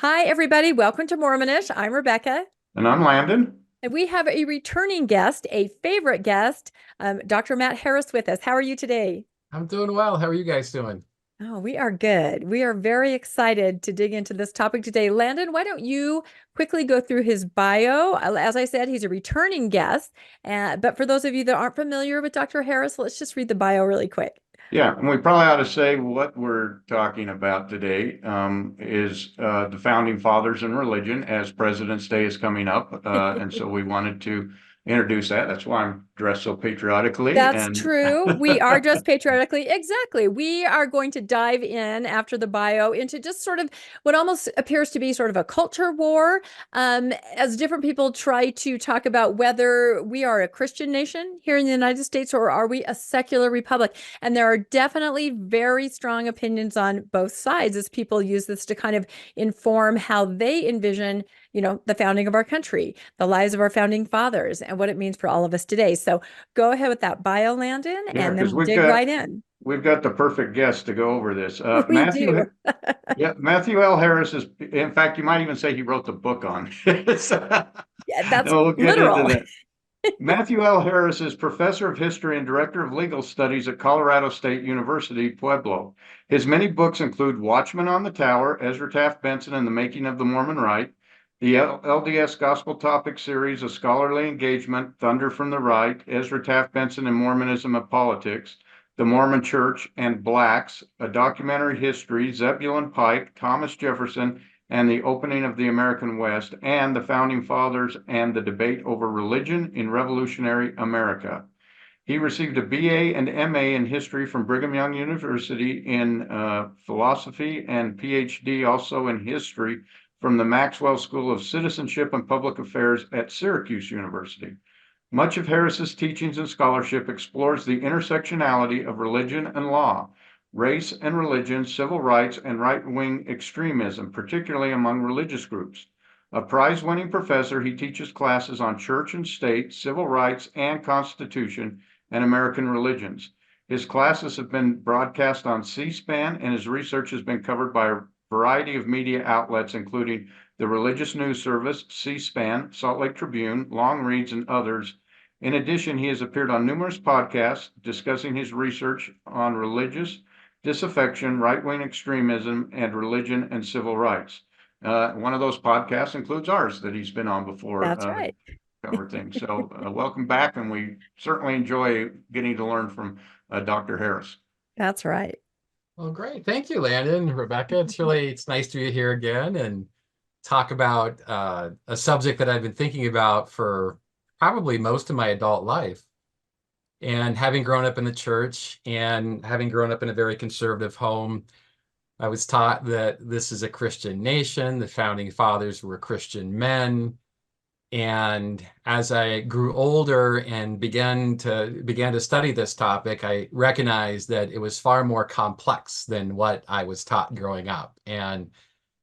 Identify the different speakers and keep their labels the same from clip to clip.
Speaker 1: Hi, everybody. Welcome to Mormonish. I'm Rebecca.
Speaker 2: And I'm Landon.
Speaker 1: And we have a returning guest, a favorite guest, Dr. Matt Harris with us. How are you today?
Speaker 3: I'm doing well. How are you guys doing?
Speaker 1: Oh, we are good. We are very excited to dig into this topic today. Landon, why don't you quickly go through his bio? As I said, he's a returning guest. But for those of you that aren't familiar with Dr. Harris, let's just read the bio really quick.
Speaker 2: Yeah, and we probably ought to say what we're talking about today is the founding fathers and religion, as President's Day is coming up. And so we wanted to introduce that. That's why I'm dressed so patriotically.
Speaker 1: That's
Speaker 2: And
Speaker 1: true. We are dressed patriotically. Exactly. We are going to dive in after the bio into just sort of what almost appears to be sort of a culture war, as different people try to talk about whether we are a Christian nation here in the United States or are we a secular republic. And there are definitely very strong opinions on both sides as people use this to kind of inform how they envision the founding of our country, the lives of our founding fathers, and what it means for all of us today. So go ahead with that bio, Landon,
Speaker 2: yeah,
Speaker 1: and then
Speaker 2: because
Speaker 1: we'll dig right in.
Speaker 2: we've got the perfect guest to go over this.
Speaker 1: We do.
Speaker 2: Yeah, Matthew L. Harris is, in fact, you might even say he wrote the book on it.
Speaker 1: Yeah, that's
Speaker 2: We'll get into
Speaker 1: literal.
Speaker 2: that. Matthew L. Harris is professor of history and director of legal studies at Colorado State University, Pueblo. His many books include Watchman on the Tower, Ezra Taft Benson and the Making of the Mormon Right, the LDS Gospel Topic Series, A Scholarly Engagement, Thunder from the Right, Ezra Taft Benson and Mormonism and Politics, The Mormon Church and Blacks, A Documentary History, Zebulon Pike, Thomas Jefferson, and the Opening of the American West, and the Founding Fathers and the Debate over Religion in Revolutionary America. He received a BA and MA in history from Brigham Young University in philosophy and PhD also in history from the Maxwell School of Citizenship and Public Affairs at Syracuse University. Much of Harris's teachings and scholarship explores the intersectionality of religion and law, race and religion, civil rights, and right-wing extremism, particularly among religious groups. A prize-winning professor, he teaches classes on church and state, civil rights and constitution, and American religions. His classes have been broadcast on C-SPAN, and his research has been covered by a variety of media outlets, including the Religious News Service, C-SPAN, Salt Lake Tribune, Long Reads, and others. In addition, he has appeared on numerous podcasts discussing his research on religious disaffection, right-wing extremism, and religion and civil rights. One of those podcasts includes ours that he's been on before.
Speaker 1: That's right.
Speaker 2: Cover things. So welcome back, and we certainly enjoy getting to learn from Dr. Harris.
Speaker 1: That's right.
Speaker 3: Well, great. Thank you, Landon, Rebecca. It's nice to be here again and talk about a subject that I've been thinking about for probably most of my adult life. And having grown up in the church and having grown up in a very conservative home, I was taught that this is a Christian nation. The founding fathers were Christian men. And as I grew older and began to study this topic, I recognized that it was far more complex than what I was taught growing up. And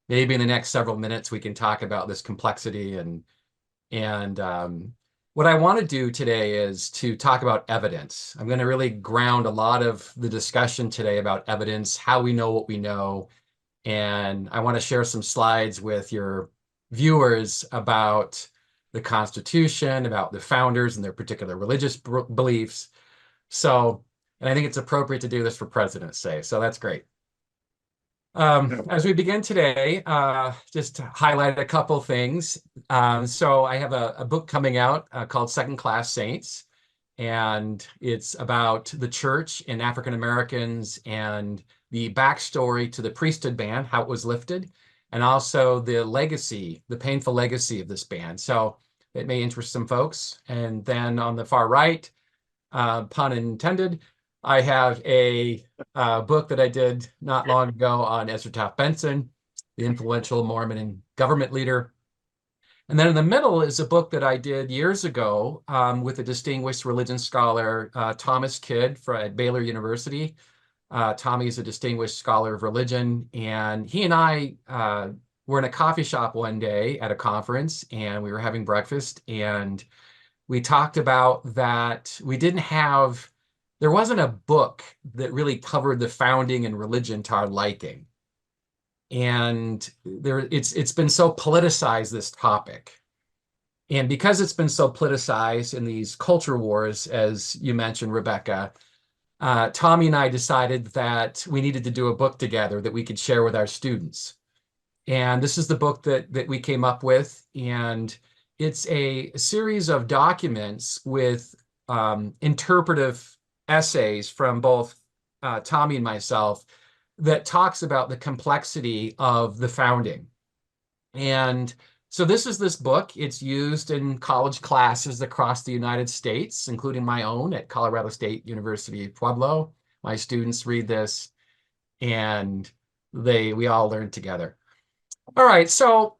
Speaker 3: maybe in the next several minutes we can talk about this complexity and what I want to do today is to talk about evidence. I'm going to really ground a lot of the discussion today about evidence, how we know what we know, and I want to share some slides with your viewers about the Constitution, about the founders and their particular religious beliefs. And I think it's appropriate to do this for President's Day, so that's great. As we begin today, just to highlight a couple things. So I have a book coming out called Second Class Saints, and it's about the church and African Americans and the backstory to the priesthood ban, how it was lifted, and also the legacy, the painful legacy of this ban. So it may interest some folks. And then on the far right, pun intended, I have a book that I did not long ago on Ezra Taft Benson, the influential Mormon and government leader. And then in the middle is a book that I did years ago with a distinguished religion scholar, Thomas Kidd at Baylor University. Tommy is a distinguished scholar of religion, and he and I were in a coffee shop one day at a conference, and we were having breakfast, and we talked about that there wasn't a book that really covered the founding and religion to our liking. And it's been so politicized, this topic. And because it's been so politicized in these culture wars, as you mentioned, Rebecca, Tommy and I decided that we needed to do a book together that we could share with our students. And this is the book that we came up with. And it's a series of documents with interpretive essays from both Tommy and myself that talks about the complexity of the founding. And so this book. It's used in college classes across the United States, including my own at Colorado State University Pueblo. My students read this, and we all learn together. All right, so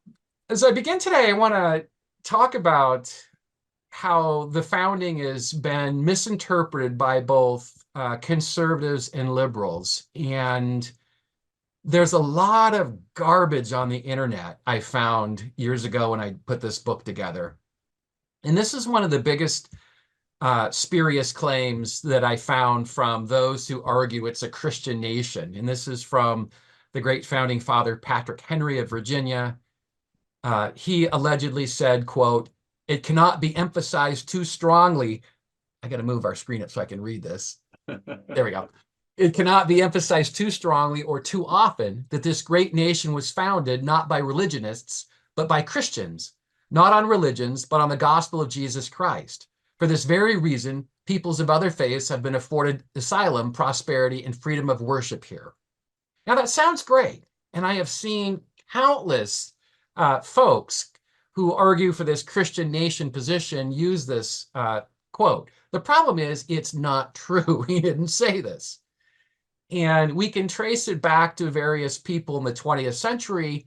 Speaker 3: as I begin today, I want to talk about how the founding has been misinterpreted by both conservatives and liberals. And there's a lot of garbage on the internet I found years ago when I put this book together. And this is one of the biggest spurious claims that I found from those who argue it's a Christian nation. And this is from the great founding father, Patrick Henry of Virginia. He allegedly said, quote, "It cannot be emphasized too strongly." I got to move our screen up so I can read this. There we go. "It cannot be emphasized too strongly or too often that this great nation was founded not by religionists, but by Christians, not on religions, but on the gospel of Jesus Christ. For this very reason, peoples of other faiths have been afforded asylum, prosperity, and freedom of worship here." Now that sounds great. And I have seen countless folks who argue for this Christian nation position use this quote. The problem is it's not true. He didn't say this. And we can trace it back to various people in the 20th century.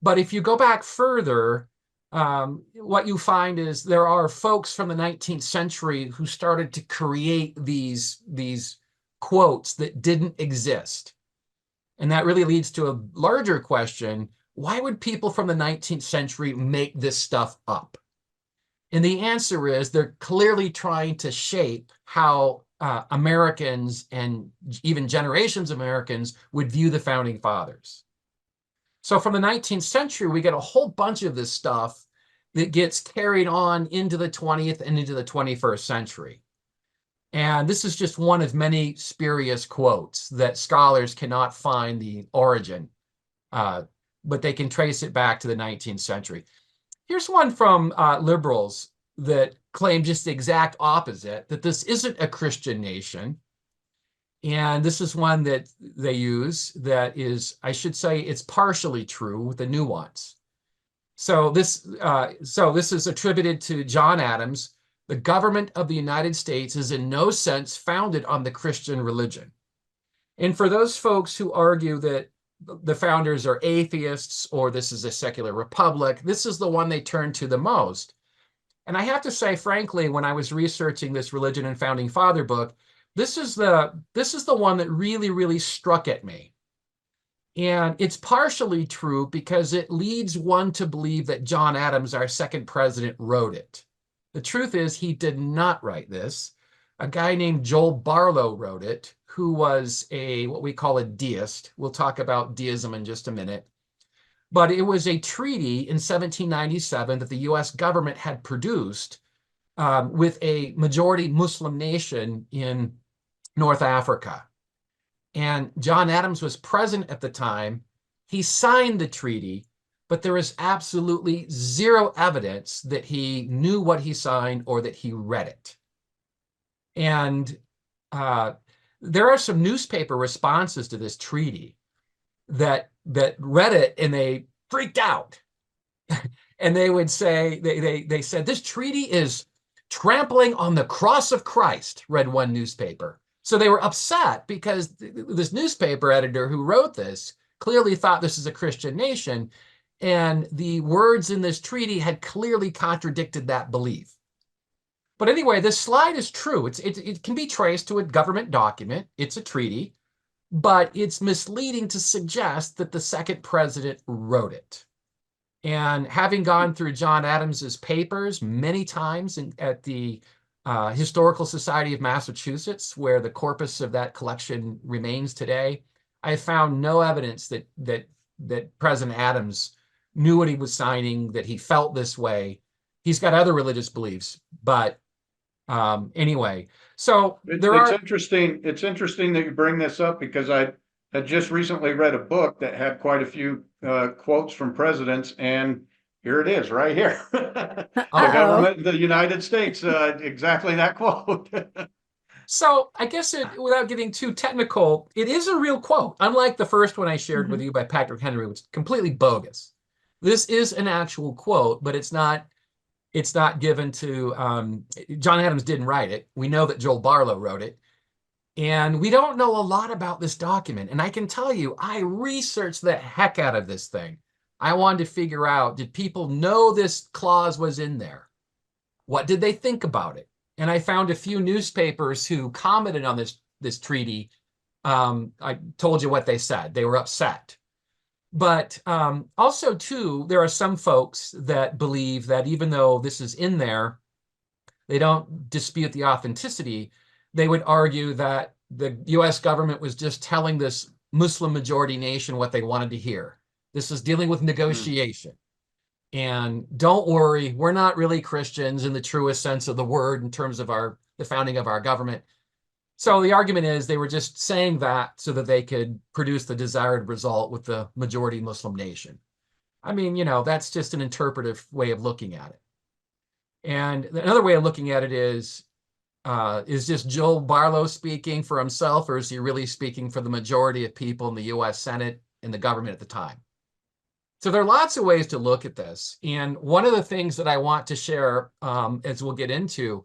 Speaker 3: But if you go back further, what you find is there are folks from the 19th century who started to create these quotes that didn't exist. And that really leads to a larger question. Why would people from the 19th century make this stuff up? And the answer is they're clearly trying to shape how Americans and even generations of Americans would view the founding fathers. So from the 19th century, we get a whole bunch of this stuff that gets carried on into the 20th and into the 21st century. And this is just one of many spurious quotes that scholars cannot find the origin, but they can trace it back to the 19th century. Here's one from liberals that claim just the exact opposite, that this isn't a Christian nation. And this is one that they use that is, I should say, it's partially true with a nuance. So this is attributed to John Adams. "The government of the United States is in no sense founded on the Christian religion." And for those folks who argue that the founders are atheists or this is a secular republic, this is the one they turn to the most. And I have to say, frankly, when I was researching this Religion and Founding Father book, this is the one that really, really struck at me. And it's partially true because it leads one to believe that John Adams, our second president, wrote it. The truth is he did not write this. A guy named Joel Barlow wrote it, who was what we call a deist. We'll talk about deism in just a minute. But it was a treaty in 1797 that the US government had produced with a majority Muslim nation in North Africa. And John Adams was present at the time. He signed the treaty, but there is absolutely zero evidence that he knew what he signed or that he read it. And there are some newspaper responses to this treaty that read it and they freaked out. And they would say, they said, "This treaty is trampling on the cross of Christ," read one newspaper. So they were upset because this newspaper editor who wrote this clearly thought this is a Christian nation, and the words in this treaty had clearly contradicted that belief. But anyway, this slide is true. It can be traced to a government document. It's a treaty, but it's misleading to suggest that the second president wrote it. And having gone through John Adams's papers many times at the Historical Society of Massachusetts, where the corpus of that collection remains today, I found no evidence that that President Adams knew what he was signing, that he felt this way. He's got other religious beliefs, but anyway, so
Speaker 2: It's interesting. It's interesting that you bring this up because I had just recently read a book that had quite a few quotes from presidents, and here it is right here. The government of the United States, exactly that quote.
Speaker 3: So I guess without getting too technical, it is a real quote. Unlike the first one I shared with you by Patrick Henry, which is completely bogus. This is an actual quote, but it's not given to John Adams didn't write it. We know that Joel Barlow wrote it. And we don't know a lot about this document. And I can tell you, I researched the heck out of this thing. I wanted to figure out, did people know this clause was in there? What did they think about it? And I found a few newspapers who commented on this treaty. I told you what they said. They were upset. But also, too, there are some folks that believe that even though this is in there, they don't dispute the authenticity. They would argue that the U.S. government was just telling this Muslim majority nation what they wanted to hear. This is dealing with negotiation. And don't worry, we're not really Christians in the truest sense of the word in terms of the founding of our government. So the argument is they were just saying that so that they could produce the desired result with the majority Muslim nation. I mean, that's just an interpretive way of looking at it. And another way of looking at it is just Joel Barlow speaking for himself, or is he really speaking for the majority of people in the U.S. Senate and the government at the time? So there are lots of ways to look at this. And one of the things that I want to share, as we'll get into,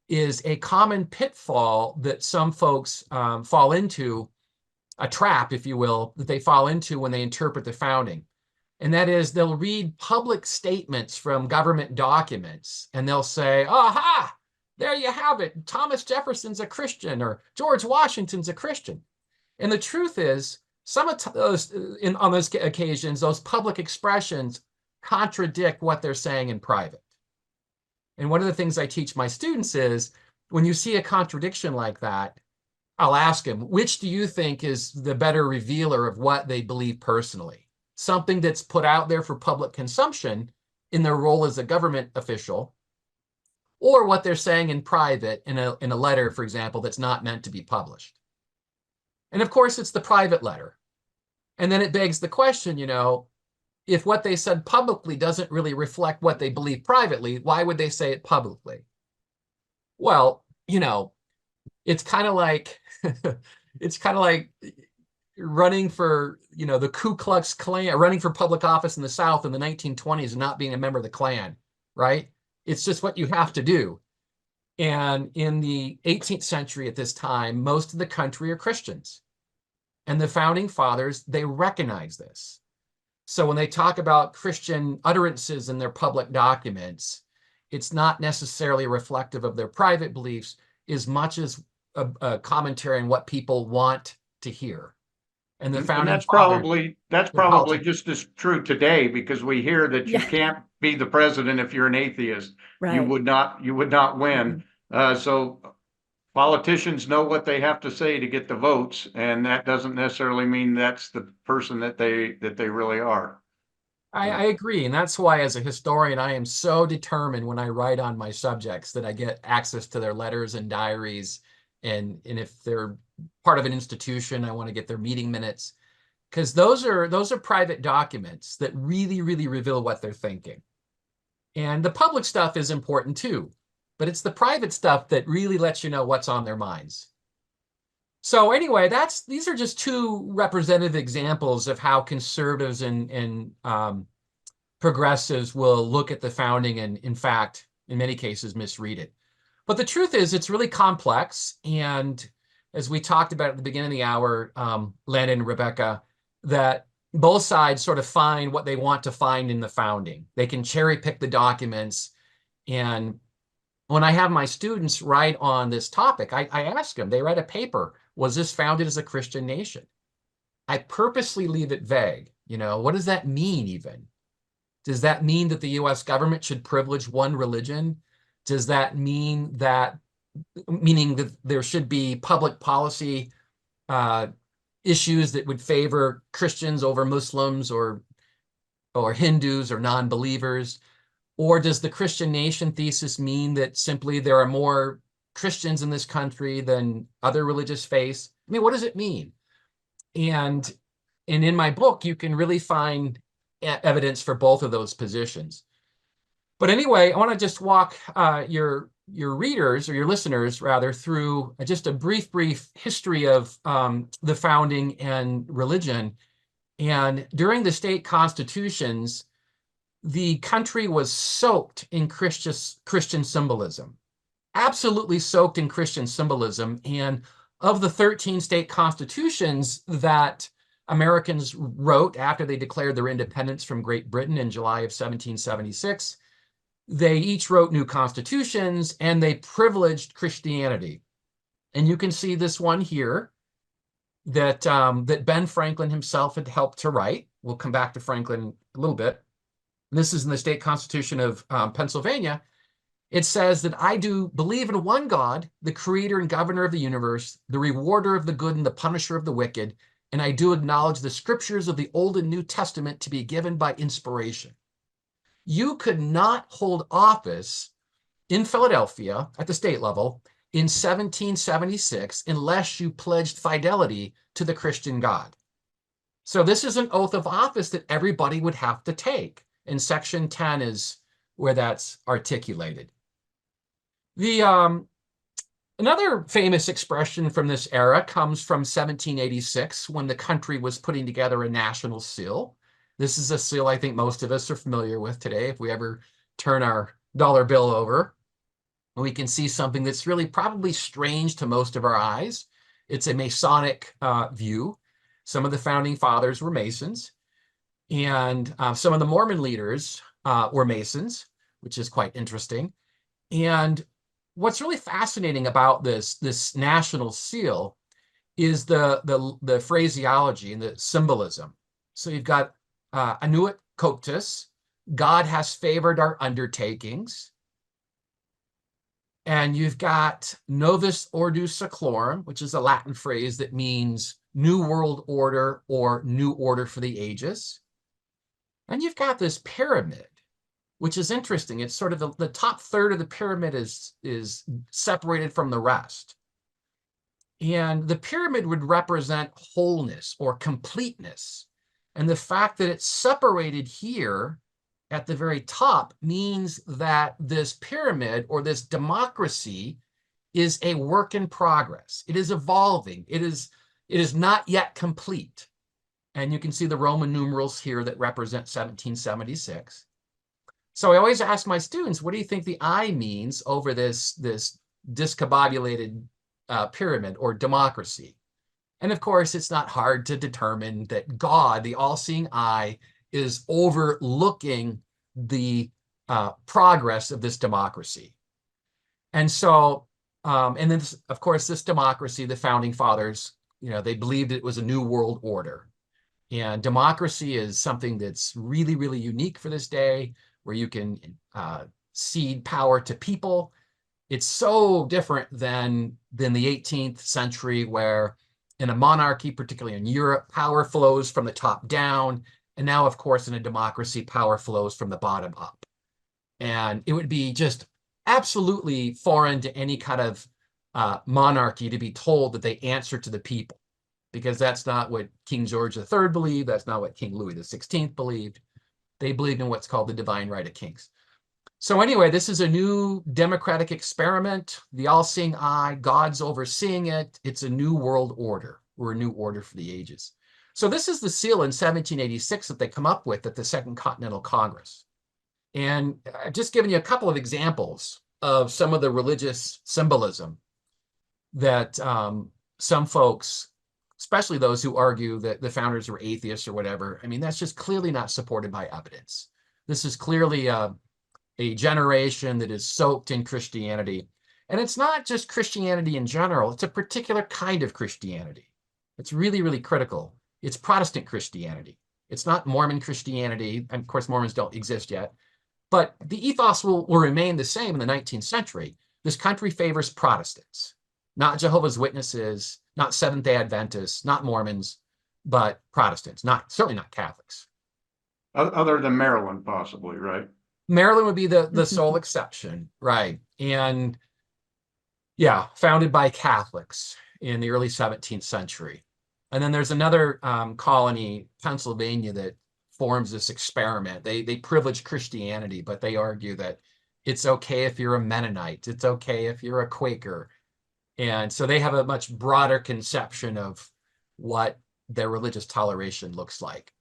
Speaker 3: is a common pitfall that some folks fall into, a trap, if you will, that they fall into when they interpret the founding. And that is they'll read public statements from government documents and they'll say, aha, there you have it. Thomas Jefferson's a Christian or George Washington's a Christian. And the truth is, some of those, on those occasions, those public expressions contradict what they're saying in private. And one of the things I teach my students is when you see a contradiction like that, I'll ask them, which do you think is the better revealer of what they believe personally? Something that's put out there for public consumption in their role as a government official, or what they're saying in private in a letter, for example, that's not meant to be published. And of course, it's the private letter. And then it begs the question, if what they said publicly doesn't really reflect what they believe privately, why would they say it publicly? Well, it's kind of like running for, the Ku Klux Klan, running for public office in the South in the 1920s and not being a member of the Klan, right? It's just what you have to do. And in the 18th century at this time, most of the country are Christians. And the founding fathers, they recognize this. So when they talk about Christian utterances in their public documents, it's not necessarily reflective of their private beliefs as much as a commentary on what people want to hear. And the founding
Speaker 2: that's probably just as true today, because we hear that you can't be the president if you're an atheist. Right. You would not win. So politicians know what they have to say to get the votes, and that doesn't necessarily mean that's the person that they really are.
Speaker 3: I agree. And that's why, as a historian, I am so determined when I write on my subjects that I get access to their letters and diaries. And if they're part of an institution, I want to get their meeting minutes, because those are private documents that really, really reveal what they're thinking. And the public stuff is important too, but it's the private stuff that really lets you know what's on their minds. So anyway, these are just two representative examples of how conservatives and progressives will look at the founding and, in fact, in many cases, misread it. But the truth is, it's really complex. And as we talked about at the beginning of the hour, Landon and Rebecca, that both sides sort of find what they want to find in the founding. They can cherry pick the documents. And when I have my students write on this topic, I ask them, they write a paper. Was this founded as a Christian nation? I purposely leave it vague. What does that mean even? Does that mean that the U.S. government should privilege one religion? Does that meaning that there should be public policy issues that would favor Christians over Muslims or Hindus or non-believers? Or does the Christian nation thesis mean that simply there are more Christians in this country than other religious faiths? I mean, what does it mean? And in my book, you can really find evidence for both of those positions. But anyway, I want to just walk your readers, or your listeners rather, through just a brief history of the founding and religion. And during the state constitutions, the country was soaked in Christian symbolism, absolutely soaked in Christian symbolism. And of the 13 state constitutions that Americans wrote after they declared their independence from Great Britain in July of 1776, they each wrote new constitutions, and they privileged Christianity. And you can see this one here that Ben Franklin himself had helped to write. We'll come back to Franklin a little bit. This is in the state constitution of Pennsylvania. It says that I do believe in one God, the creator and governor of the universe, the rewarder of the good and the punisher of the wicked, and I do acknowledge the scriptures of the Old and New Testament to be given by inspiration. You could not hold office in Philadelphia at the state level in 1776 unless you pledged fidelity to the Christian God. So this is an oath of office that everybody would have to take. And section 10 is where that's articulated. Another famous expression from this era comes from 1786, when the country was putting together a national seal. This is a seal I think most of us are familiar with today. If we ever turn our dollar bill over, we can see something that's really probably strange to most of our eyes. It's a Masonic view. Some of the founding fathers were Masons, and some of the Mormon leaders were Masons, which is quite interesting. And what's really fascinating about this national seal is the phraseology and the symbolism. So you've got annuit coptis, God has favored our undertakings. And you've got novus ordo seclorum, which is a Latin phrase that means new world order or new order for the ages. And you've got this pyramid, which is interesting. It's sort of the top third of the pyramid is separated from the rest. And the pyramid would represent wholeness or completeness. And the fact that it's separated here at the very top means that this pyramid or this democracy is a work in progress. It is evolving. It is not yet complete. And you can see the Roman numerals here that represent 1776. So I always ask my students, what do you think the I means over this discombobulated pyramid or democracy? And of course, it's not hard to determine that God, the all-seeing eye, is overlooking the progress of this democracy. And so, and then, of course, this democracy, the founding fathers, they believed it was a new world order. And democracy is something that's really, really unique for this day, where you can cede power to people. It's so different than the 18th century, where in a monarchy, particularly in Europe, power flows from the top down. And now, of course, in a democracy, power flows from the bottom up. And it would be just absolutely foreign to any kind of monarchy to be told that they answer to the people, because that's not what King George III believed. That's not what King Louis XVI believed. They believed in what's called the divine right of kings. So anyway, this is a new democratic experiment. The all-seeing eye, God's overseeing it. It's a new world order, or a new order for the ages. So this is the seal in 1786 that they come up with at the Second Continental Congress. And I've just given you a couple of examples of some of the religious symbolism that some folks, especially those who argue that the founders were atheists or whatever, I mean, that's just clearly not supported by evidence. This is clearly a generation that is soaked in Christianity. And it's not just Christianity in general. It's a particular kind of Christianity. It's really, really critical. It's Protestant Christianity. It's not Mormon Christianity. And of course, Mormons don't exist yet. But the ethos will remain the same in the 19th century. This country favors Protestants, not Jehovah's Witnesses, not Seventh-day Adventists, not Mormons, but Protestants, certainly not Catholics.
Speaker 2: Other than Maryland, possibly, right?
Speaker 3: Maryland would be the sole exception, right? And yeah, founded by Catholics in the early 17th century. And then there's another colony, Pennsylvania, that forms this experiment. They privilege Christianity, but they argue that it's okay if you're a Mennonite, it's okay if you're a Quaker. And so they have a much broader conception of what their religious toleration looks like.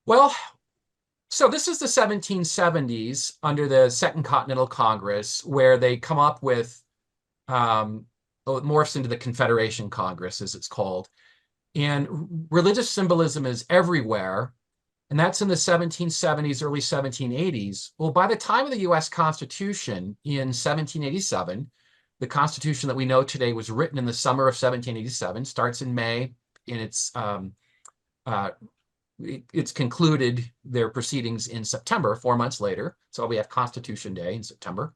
Speaker 3: Well, so this is the 1770s under the Second Continental Congress, where they come up with, it morphs into the Confederation Congress, as it's called. And religious symbolism is everywhere. And that's in the 1770s, early 1780s. Well, by the time of the US Constitution in 1787, the Constitution that we know today was written in the summer of 1787, starts in May, and it's concluded their proceedings in September, 4 months later. So we have Constitution Day in September.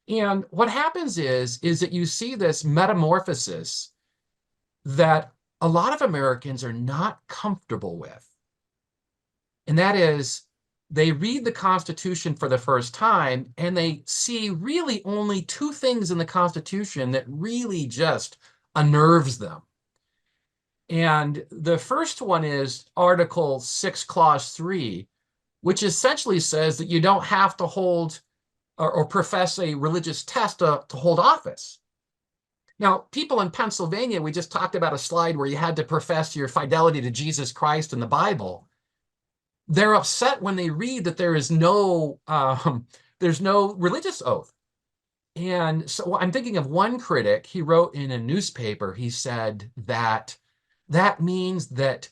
Speaker 3: And what happens is that you see this metamorphosis that a lot of Americans are not comfortable with. And that is, they read the Constitution for the first time and they see really only two things in the Constitution that really just unnerves them. And the first one is Article 6, Clause 3, which essentially says that you don't have to hold or profess a religious test to hold office. Now, people in Pennsylvania, we just talked about a slide where you had to profess your fidelity to Jesus Christ and the Bible. They're upset when they read that there's no religious oath. And so I'm thinking of one critic, he wrote in a newspaper, he said that means that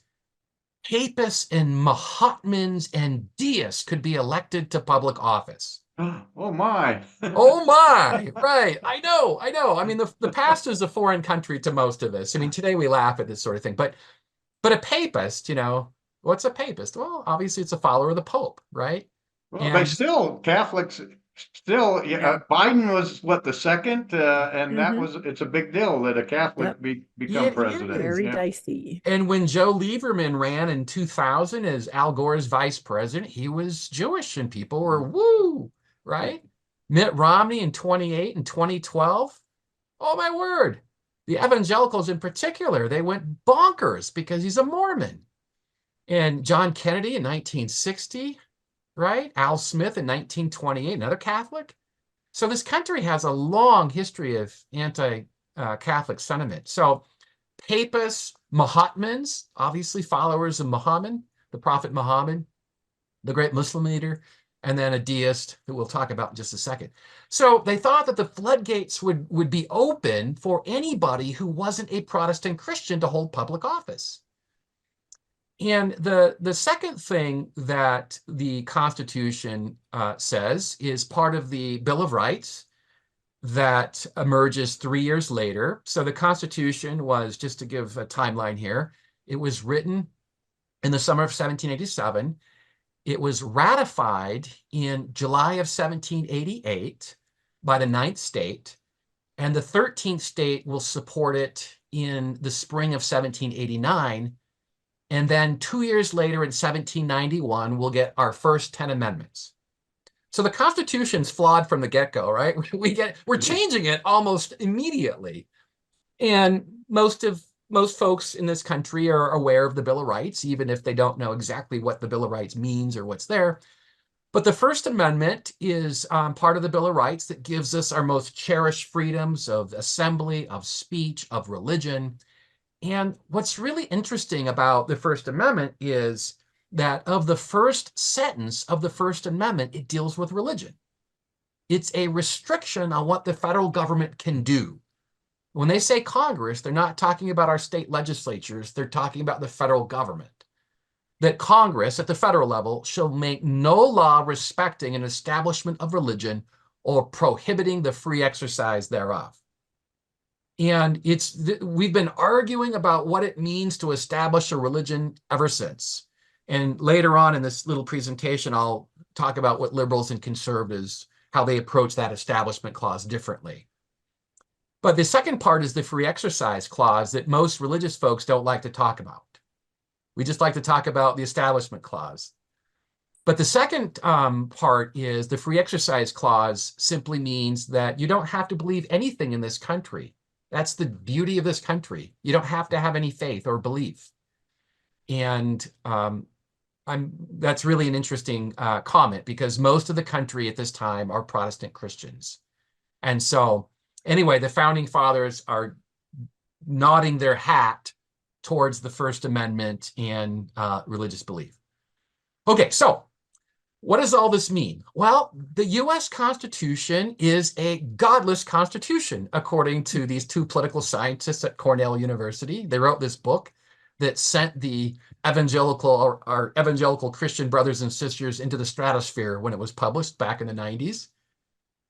Speaker 3: papists and Mahatmans and deists could be elected to public office.
Speaker 2: Oh my.
Speaker 3: Oh my, right. I know. I mean, the past is a foreign country to most of us. I mean, today we laugh at this sort of thing, but a papist, what's a papist? Well, obviously it's a follower of the Pope, right?
Speaker 2: Well, they still, Catholics still, Biden was the second, and it's a big deal that a Catholic become president.
Speaker 1: Very dicey.
Speaker 3: And when Joe Lieberman ran in 2000 as Al Gore's vice president, he was Jewish and people were woo, right? Mitt Romney in 2008 and 2012. Oh my word. The evangelicals in particular, they went bonkers because he's a Mormon. And John Kennedy in 1960, right? Al Smith in 1928, another Catholic. So this country has a long history of anti-Catholic sentiment. So papists, Mahatmans, obviously followers of Muhammad, the Prophet Muhammad, the great Muslim leader, and then a deist that we'll talk about in just a second. So they thought that the floodgates would be open for anybody who wasn't a Protestant Christian to hold public office. And the second thing that the Constitution says is part of the Bill of Rights that emerges 3 years later. So the Constitution was, just to give a timeline here, it was written in the summer of 1787. It was ratified in July of 1788 by the 9th state, and the 13th state will support it in the spring of 1789. And then 2 years later in 1791, we'll get our first 10 amendments. So the Constitution's flawed from the get-go, right? We're changing it almost immediately. And most folks in this country are aware of the Bill of Rights, even if they don't know exactly what the Bill of Rights means or what's there. But the First Amendment is part of the Bill of Rights that gives us our most cherished freedoms of assembly, of speech, of religion. And what's really interesting about the First Amendment is that of the first sentence of the First Amendment, it deals with religion. It's a restriction on what the federal government can do. When they say Congress, they're not talking about our state legislatures, they're talking about the federal government. That Congress at the federal level shall make no law respecting an establishment of religion or prohibiting the free exercise thereof. And we've been arguing about what it means to establish a religion ever since. And later on in this little presentation, I'll talk about what liberals and conservatives, how they approach that establishment clause differently. But the second part is the free exercise clause that most religious folks don't like to talk about. We just like to talk about the establishment clause. But the second part is the free exercise clause simply means that you don't have to believe anything in this country. That's the beauty of this country. You don't have to have any faith or belief. And that's really an interesting comment, because most of the country at this time are Protestant Christians. And so anyway, the founding fathers are nodding their hat towards the First Amendment and religious belief. Okay, so what does all this mean? Well, the US Constitution is a godless constitution, according to these two political scientists at Cornell University. They wrote this book that sent the our evangelical Christian brothers and sisters into the stratosphere when it was published back in the 90s.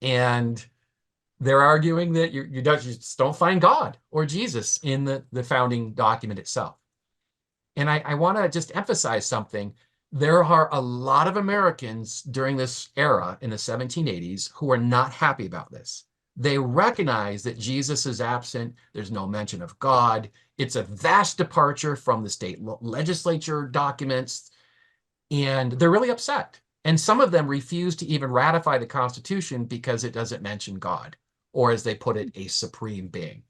Speaker 3: And they're arguing that you just don't find God or Jesus in the founding document itself. And I want to just emphasize something. There are a lot of Americans during this era in the 1780s who are not happy about this. They recognize that Jesus is absent. There's no mention of God. It's a vast departure from the state legislature documents, and they're really upset. And some of them refuse to even ratify the Constitution because it doesn't mention God, or as they put it, a supreme being.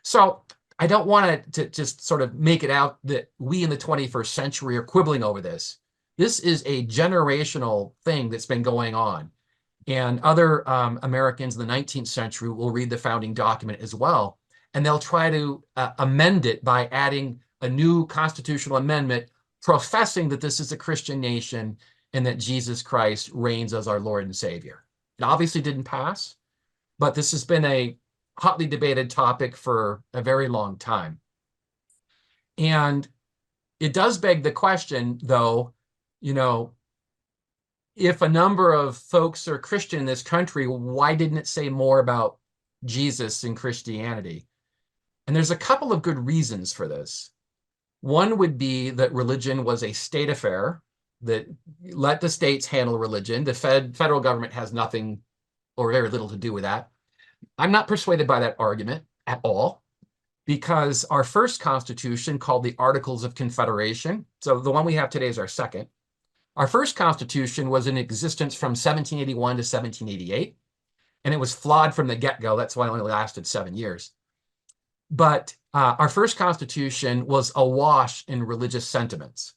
Speaker 3: So I don't want to just sort of make it out that we in the 21st century are quibbling over this. This is a generational thing that's been going on. And other Americans in the 19th century will read the founding document as well, and they'll try to amend it by adding a new constitutional amendment professing that this is a Christian nation and that Jesus Christ reigns as our Lord and Savior. It obviously didn't pass, but this has been a hotly debated topic for a very long time. And it does beg the question, though, if a number of folks are Christian in this country, why didn't it say more about Jesus and Christianity? And there's a couple of good reasons for this. One would be that religion was a state affair, that let the states handle religion. The federal government has nothing or very little to do with that. I'm not persuaded by that argument at all, because our first Constitution, called the Articles of Confederation, so the one we have today is our second. Our first Constitution was in existence from 1781 to 1788, and it was flawed from the get-go. That's why it only lasted 7 years. But our first Constitution was awash in religious sentiments.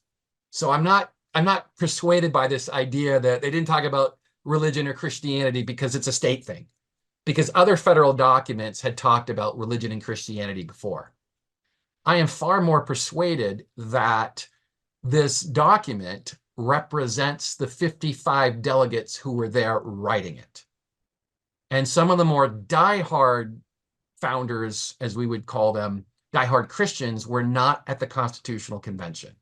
Speaker 3: So I'm not persuaded by this idea that they didn't talk about religion or Christianity because it's a state thing, because other federal documents had talked about religion and Christianity before. I am far more persuaded that this document represents the 55 delegates who were there writing it. And some of the more diehard founders, as we would call them, diehard Christians, were not at the Constitutional Convention.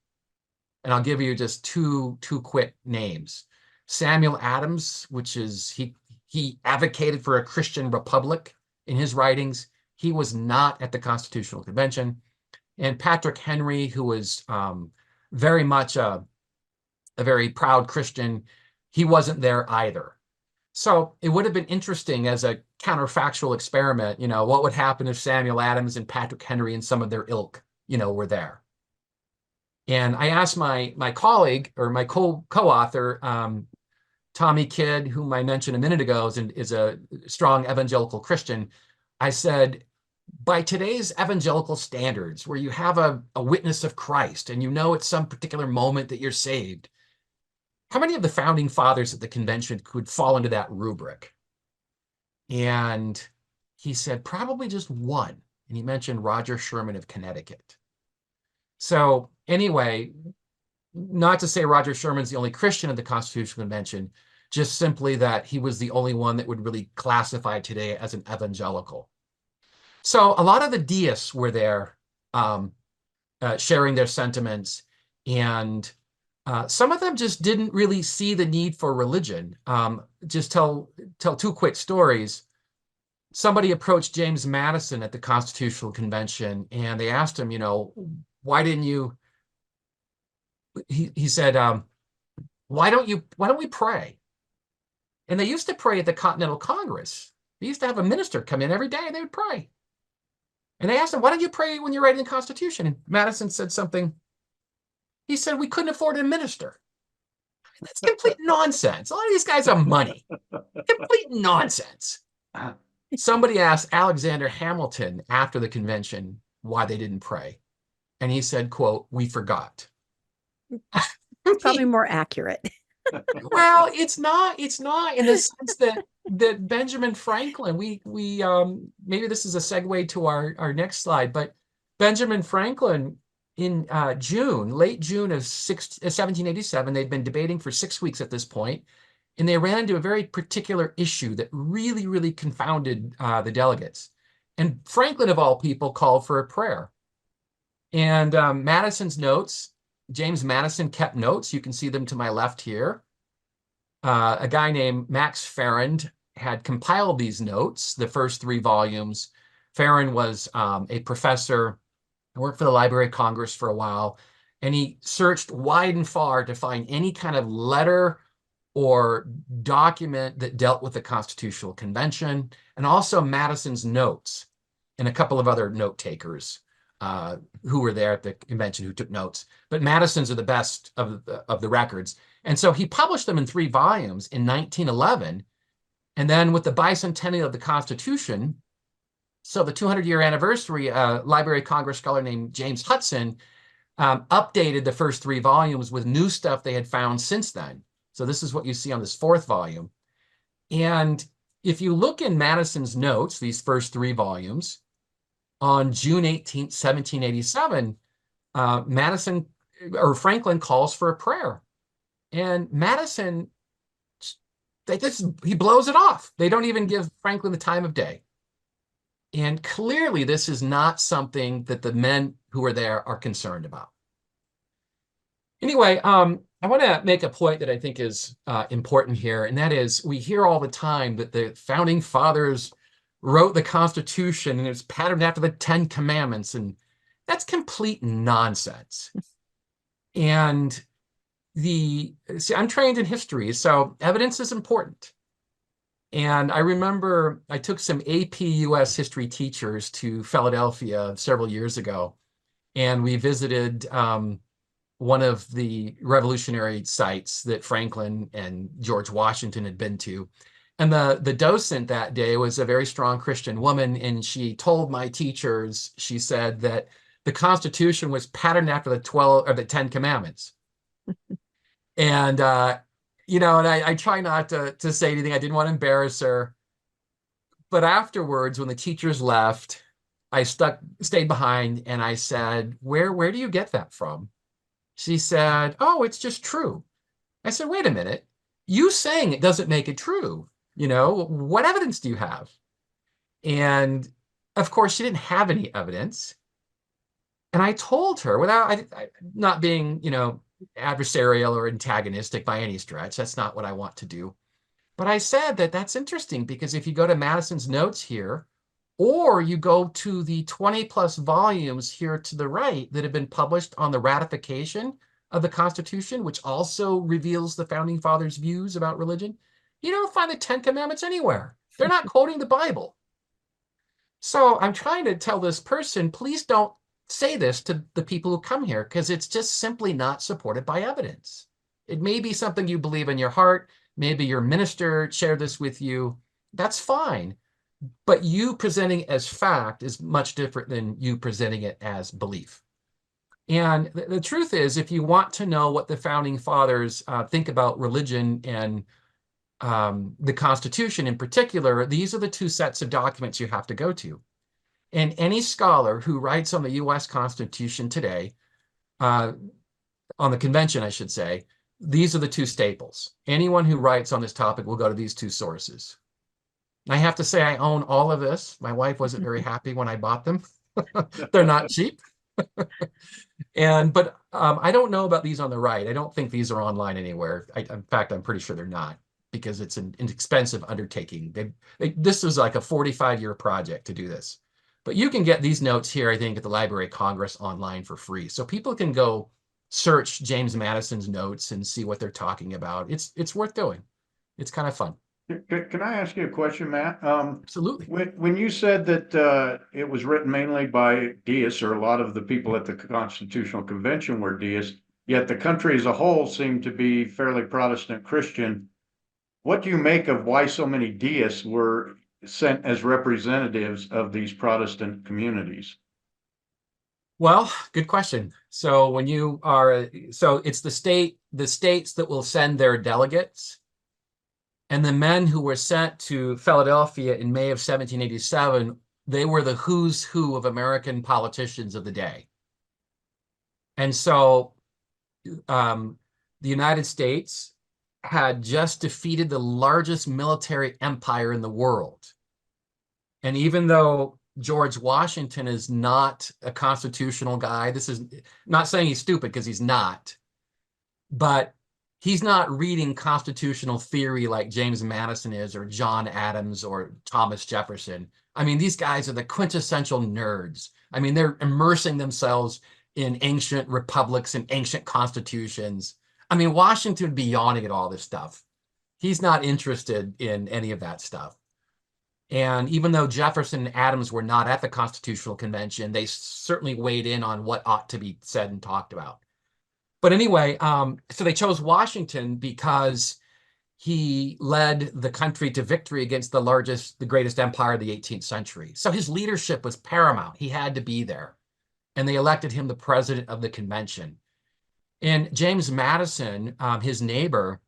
Speaker 3: And I'll give you just two quick names. Samuel Adams, which is, he advocated for a Christian republic in his writings. He was not at the Constitutional Convention. And Patrick Henry, who was very much a very proud Christian, he wasn't there either. So it would have been interesting as a counterfactual experiment, what would happen if Samuel Adams and Patrick Henry and some of their ilk, were there. And I asked my colleague, or my co-author, Tommy Kidd, whom I mentioned a minute ago, is a strong evangelical Christian. I said, by today's evangelical standards, where you have a witness of Christ and at some particular moment that you're saved, how many of the founding fathers at the convention could fall into that rubric? And he said, probably just one. And he mentioned Roger Sherman of Connecticut. So anyway, not to say Roger Sherman's the only Christian at the Constitutional Convention, just simply that he was the only one that would really classify today as an evangelical. So a lot of the deists were there sharing their sentiments, and some of them just didn't really see the need for religion. Just tell two quick stories. Somebody approached James Madison at the Constitutional Convention, and they asked him, why didn't you? He said, why don't we pray? And they used to pray at the Continental Congress. They used to have a minister come in every day and they would pray. And they asked him, why don't you pray when you're writing the Constitution? And Madison said something. He said, we couldn't afford a minister. That's complete nonsense. A lot of these guys have money. Complete nonsense. Somebody asked Alexander Hamilton after the convention why they didn't pray. And he said, quote, we forgot.
Speaker 1: Probably more accurate.
Speaker 3: Well, it's not in the sense that Benjamin Franklin, we maybe this is a segue to our next slide, but Benjamin Franklin in late June of 1787, they'd been debating for 6 weeks at this point, and they ran into a very particular issue that really, really confounded the delegates. And Franklin, of all people, called for a prayer. And Madison's notes, James Madison kept notes. You can see them to my left here. A guy named Max Farrand had compiled these notes, the first 3 volumes. Farrand was a professor, worked for the Library of Congress for a while, and he searched wide and far to find any kind of letter or document that dealt with the Constitutional Convention, and also Madison's notes and a couple of other note takers who were there at the convention who took notes. But Madison's are the best of the records. And so he published them in 3 volumes in 1911. And then with the bicentennial of the Constitution, so the 200-year anniversary, Library of Congress scholar named James Hudson updated the first 3 volumes with new stuff they had found since then. So this is what you see on this 4th volume. And if you look in Madison's notes, these first 3 volumes, on June 18th, 1787, Franklin calls for a prayer. And Madison, he blows it off. They don't even give Franklin the time of day. And clearly, this is not something that the men who were there are concerned about. Anyway, I want to make a point that I think is important here, and that is we hear all the time that the founding fathers wrote the Constitution and it's patterned after the 10 Commandments, and that's complete nonsense. And I'm trained in history, so evidence is important. And I remember I took some AP US history teachers to Philadelphia several years ago, and we visited one of the revolutionary sites that Franklin and George Washington had been to. And the docent that day was a very strong Christian woman, and she told my teachers, she said that the Constitution was patterned after the 10 Commandments. And and I try not to say anything. I didn't want to embarrass her. But afterwards, when the teachers left, I stayed behind and I said, where do you get that from? She said, oh, it's just true. I said, wait a minute. You saying it doesn't make it true. What evidence do you have? And of course, she didn't have any evidence. And I told her, without not being, adversarial or antagonistic by any stretch, that's not what I want to do. But I said that's interesting because if you go to Madison's notes here, or you go to the 20 plus volumes here to the right that have been published on the ratification of the Constitution, which also reveals the founding fathers' views about religion, you don't find the 10 Commandments anywhere. They're not quoting the Bible. So I'm trying to tell this person, please don't say this to the people who come here because it's just simply not supported by evidence. It may be something you believe in your heart. Maybe your minister shared this with you. That's fine. But you presenting it as fact is much different than you presenting it as belief. And the truth is, if you want to know what the founding fathers think about religion and the Constitution in particular, these are the 2 sets of documents you have to go to. And any scholar who writes on the U.S. Constitution today, on the convention, I should say, these are the 2 staples. Anyone who writes on this topic will go to these 2 sources. I have to say I own all of this. My wife wasn't very happy when I bought them. They're not cheap. But I don't know about these on the right. I don't think these are online anywhere. In fact, I'm pretty sure they're not because it's an expensive undertaking. This was like a 45-year project to do this. But you can get these notes here, I think, at the Library of Congress online for free. So people can go search James Madison's notes and see what they're talking about. It's worth doing. It's kind of fun.
Speaker 2: Can I ask you a question, Matt?
Speaker 3: Absolutely.
Speaker 2: When you said that it was written mainly by deists, or a lot of the people at the Constitutional Convention were deists, yet the country as a whole seemed to be fairly Protestant Christian, what do you make of why so many deists were sent as representatives of these Protestant communities?
Speaker 3: Well, good question. So when you are, so it's the states that will send their delegates. And the men who were sent to Philadelphia in May of 1787, they were the who's who of American politicians of the day. And so the United States had just defeated the largest military empire in the world. And even though George Washington is not a constitutional guy, this is not saying he's stupid, because he's not, but he's not reading constitutional theory like James Madison is, or John Adams, or Thomas Jefferson. I mean, these guys are the quintessential nerds. I mean, they're immersing themselves in ancient republics and ancient constitutions. I mean, Washington would be yawning at all this stuff. He's not interested in any of that stuff. And even though Jefferson and Adams were not at the Constitutional Convention, they certainly weighed in on what ought to be said and talked about. But anyway, so they chose Washington because he led the country to victory against the greatest empire of the 18th century. So his leadership was paramount. He had to be there. And they elected him the president of the convention. And James Madison, his neighbor,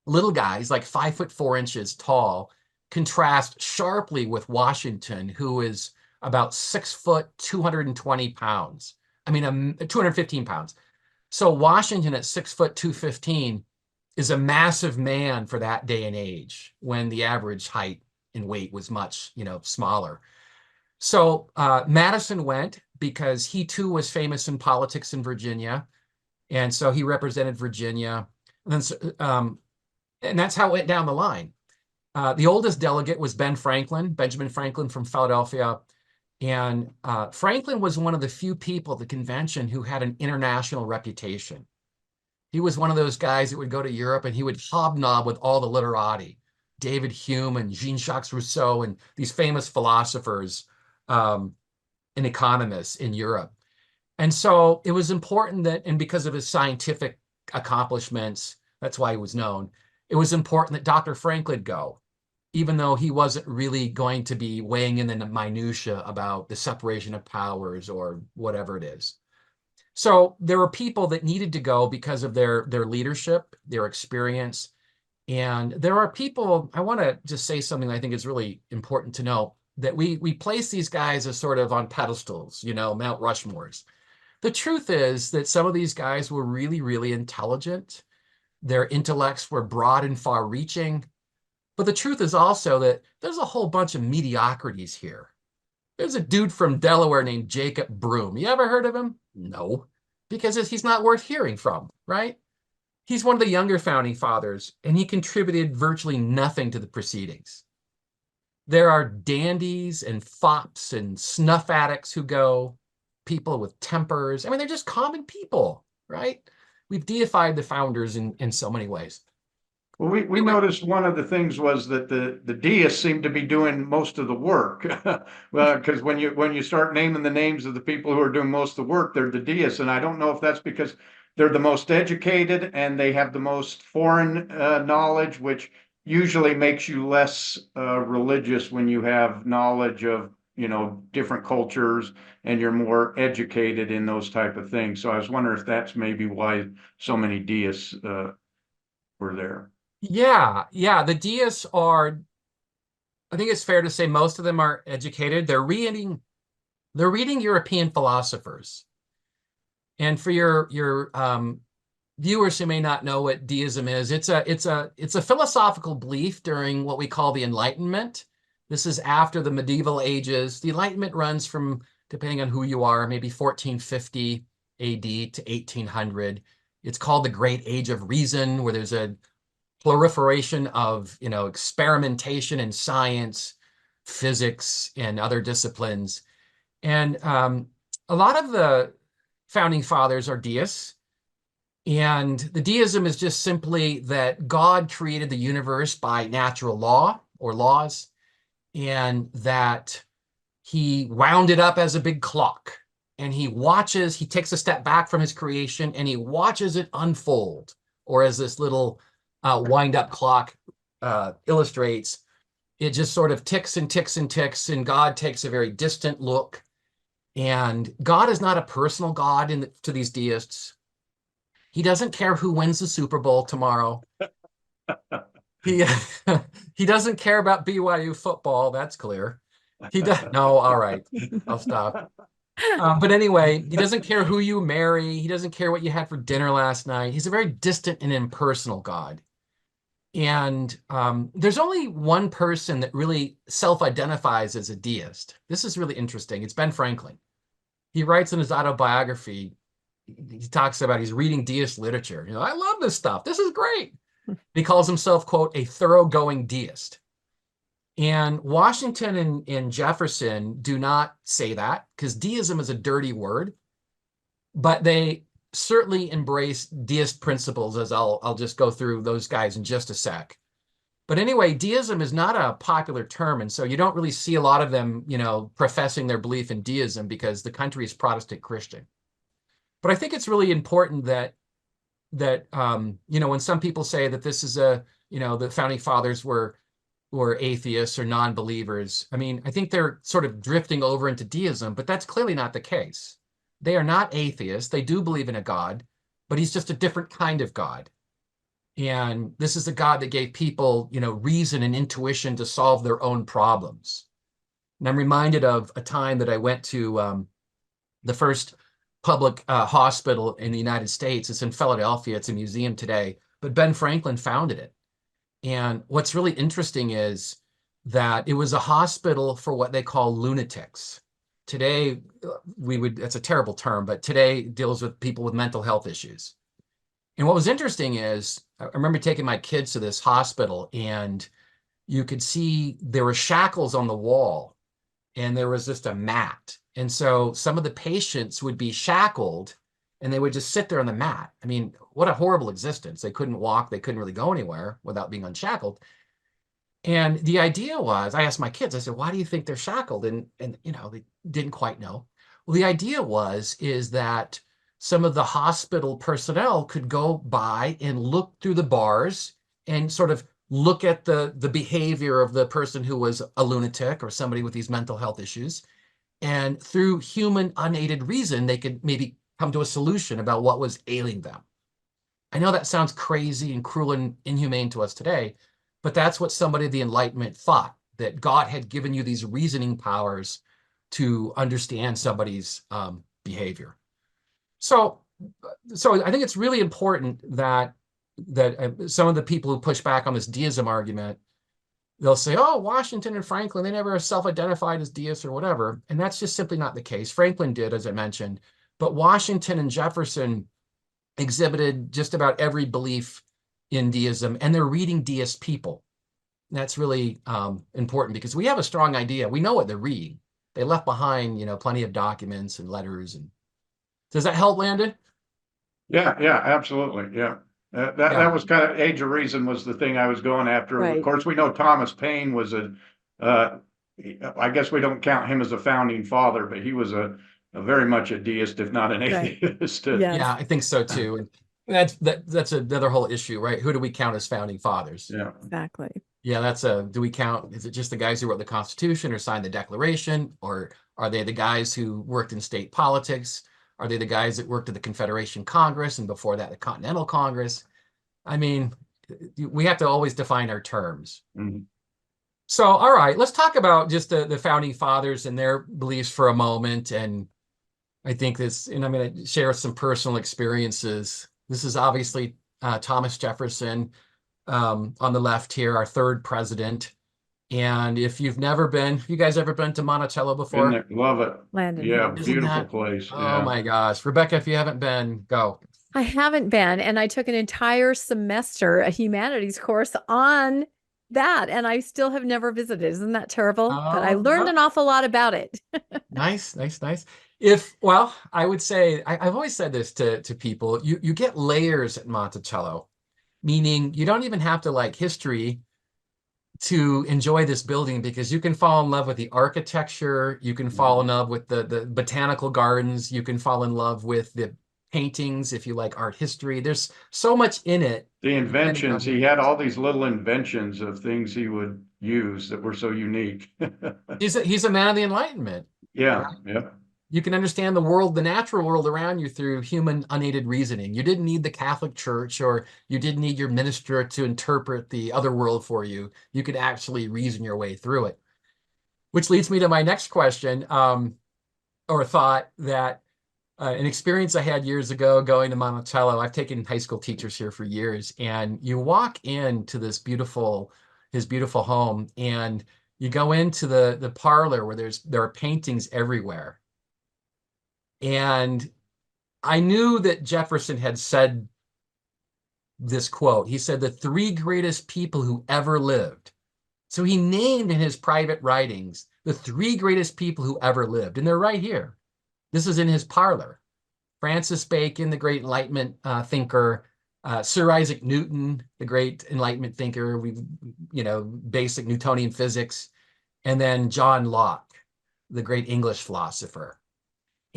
Speaker 3: little guy, he's like 5'4" tall, contrast sharply with Washington, who is about 6 foot, 220 pounds. I mean, 215 pounds. So Washington at 6 foot, 215 is a massive man for that day and age, when the average height and weight was much, smaller. So Madison went because he too was famous in politics in Virginia. And so he represented Virginia. And that's how it went down the line. The oldest delegate was Benjamin Franklin from Philadelphia. And Franklin was one of the few people at the convention who had an international reputation. He was one of those guys that would go to Europe and he would hobnob with all the literati, David Hume and Jean-Jacques Rousseau and these famous philosophers and economists in Europe. And so it was important that, and because of his scientific accomplishments, that's why he was known, it was important that Dr. Franklin go, even though he wasn't really going to be weighing in the minutia about the separation of powers or whatever it is. So there were people that needed to go because of their leadership, their experience. And there are people, I want to just say something I think is really important to know, that we place these guys as sort of on pedestals, Mount Rushmores. The truth is that some of these guys were really, really intelligent. Their intellects were broad and far-reaching. But the truth is also that there's a whole bunch of mediocrities here. There's a dude from Delaware named Jacob Broome. You ever heard of him? No, because he's not worth hearing from, right? He's one of the younger founding fathers, and he contributed virtually nothing to the proceedings. There are dandies and fops and snuff addicts who go, people with tempers. I mean, they're just common people, right? We've deified the founders in so many ways.
Speaker 2: Well, we noticed one of the things was that the deists seem to be doing most of the work. Well, because when you start naming the names of the people who are doing most of the work, they're the deists. And I don't know if that's because they're the most educated and they have the most foreign knowledge, which usually makes you less religious when you have knowledge of different cultures and you're more educated in those type of things. So I was wondering if that's maybe why so many deists were there.
Speaker 3: Yeah. The deists are, I think it's fair to say most of them are educated. They're reading European philosophers. And for your viewers who may not know what deism is, it's a philosophical belief during what we call the Enlightenment. This is after the medieval ages. The Enlightenment runs from, depending on who you are, maybe 1450 AD to 1800. It's called the Great Age of Reason, where there's a proliferation of experimentation in science, physics, and other disciplines. And a lot of the founding fathers are deists. And the deism is just simply that God created the universe by natural law or laws, and that he wound it up as a big clock. And he takes a step back from his creation and he watches it unfold. Or as this little wind up clock illustrates, it just sort of ticks and ticks and ticks, and God takes a very distant look. And God is not a personal God to these deists. He doesn't care who wins the Super Bowl tomorrow. He he doesn't care about BYU football. That's clear. He does. No, all right, I'll stop. But anyway, he doesn't care who you marry. He doesn't care what you had for dinner last night. He's a very distant and impersonal God. And there's only one person that really self-identifies as a deist. This is really interesting. It's Ben Franklin. He writes in his autobiography, he talks about he's reading deist literature. I love this stuff. This is great. He calls himself, quote, a thoroughgoing deist. And Washington and Jefferson do not say that, because deism is a dirty word, but they certainly embrace deist principles, as I'll just go through those guys in just a sec. But anyway, deism is not a popular term, and so you don't really see a lot of them, professing their belief in deism, because the country is Protestant Christian. But I think it's really important that when some people say that this is the founding fathers were atheists or non-believers, I think they're sort of drifting over into deism, but that's clearly not the case. They are not atheists. They do believe in a God, but he's just a different kind of God. And this is a God that gave people, reason and intuition to solve their own problems. And I'm reminded of a time that I went to the first public hospital in the United States. It's in Philadelphia. It's a museum today, but Ben Franklin founded it. And what's really interesting is that it was a hospital for what they call lunatics. Today, that's a terrible term, but today deals with people with mental health issues. And what was interesting is, I remember taking my kids to this hospital, and you could see there were shackles on the wall, and there was just a mat. And so some of the patients would be shackled, and they would just sit there on the mat. What a horrible existence. They couldn't walk. They couldn't really go anywhere without being unshackled. And the idea was, I asked my kids, I said, why do you think they're shackled? And they didn't quite know. Well, the idea is that some of the hospital personnel could go by and look through the bars and sort of look at the behavior of the person who was a lunatic or somebody with these mental health issues. And through human unaided reason, they could maybe come to a solution about what was ailing them. I know that sounds crazy and cruel and inhumane to us today, but that's what somebody of the Enlightenment thought, that God had given you these reasoning powers to understand somebody's behavior. So I think it's really important that some of the people who push back on this deism argument, they'll say, oh, Washington and Franklin, they never self-identified as deists or whatever. And that's just simply not the case. Franklin did, as I mentioned, but Washington and Jefferson exhibited just about every belief in deism, and they're reading deist people. And that's really important, because we have a strong idea. We know what they're reading. They left behind, plenty of documents and letters. And does that help, Landon?
Speaker 2: Yeah, absolutely. Yeah. That was kind of Age of Reason was the thing I was going after.
Speaker 1: Right.
Speaker 2: Of course, we know Thomas Paine was I guess we don't count him as a founding father, but he was a very much a deist, if not an atheist.
Speaker 1: Yes.
Speaker 3: Yeah, I think so too. And that's another whole issue, right? Who do we count as founding fathers?
Speaker 2: Yeah,
Speaker 1: exactly.
Speaker 3: Yeah, do we count, is it just the guys who wrote the Constitution or signed the Declaration? Or are they the guys who worked in state politics? Are they the guys that worked at the Confederation Congress and before that the Continental Congress? We have to always define our terms.
Speaker 2: Mm-hmm.
Speaker 3: So, all right, let's talk about just the founding fathers and their beliefs for a moment. And I think and I'm going to share some personal experiences. This is obviously Thomas Jefferson on the left here, our third president. And if you guys ever been to Monticello before?
Speaker 2: Love it.
Speaker 1: Landon.
Speaker 2: Yeah,
Speaker 1: Yes.
Speaker 2: beautiful place.
Speaker 3: Oh my gosh. Rebecca, if you haven't been, go.
Speaker 1: I haven't been, and I took an entire semester, a humanities course on that, and I still have never visited. Isn't that terrible? But I learned an awful lot about it.
Speaker 3: Nice. Well, I would say, I've always said this to people, you get layers at Monticello, meaning you don't even have to like history to enjoy this building, because you can fall in love with the architecture, you can fall in love with the botanical gardens, you can fall in love with the paintings if you like art history. There's so much in it.
Speaker 2: The
Speaker 3: Depending
Speaker 2: inventions,
Speaker 3: on
Speaker 2: he had all these little inventions of things he would use that were so unique.
Speaker 3: he's a man of the Enlightenment.
Speaker 2: Yeah, yeah.
Speaker 3: You can understand the world, the natural world around you through human unaided reasoning. You didn't need the Catholic Church, or you didn't need your minister to interpret the other world for you. You could actually reason your way through it. Which leads me to my next question, or thought, that an experience I had years ago going to Monticello. I've taken high school teachers here for years, and you walk into his beautiful home, and you go into the parlor where there are paintings everywhere. And I knew that Jefferson had said this quote. He said, the three greatest people who ever lived. So he named in his private writings the three greatest people who ever lived. And they're right here. This is in his parlor. Francis Bacon, the great Enlightenment thinker, Sir Isaac Newton, the great Enlightenment thinker, basic Newtonian physics, and then John Locke, the great English philosopher.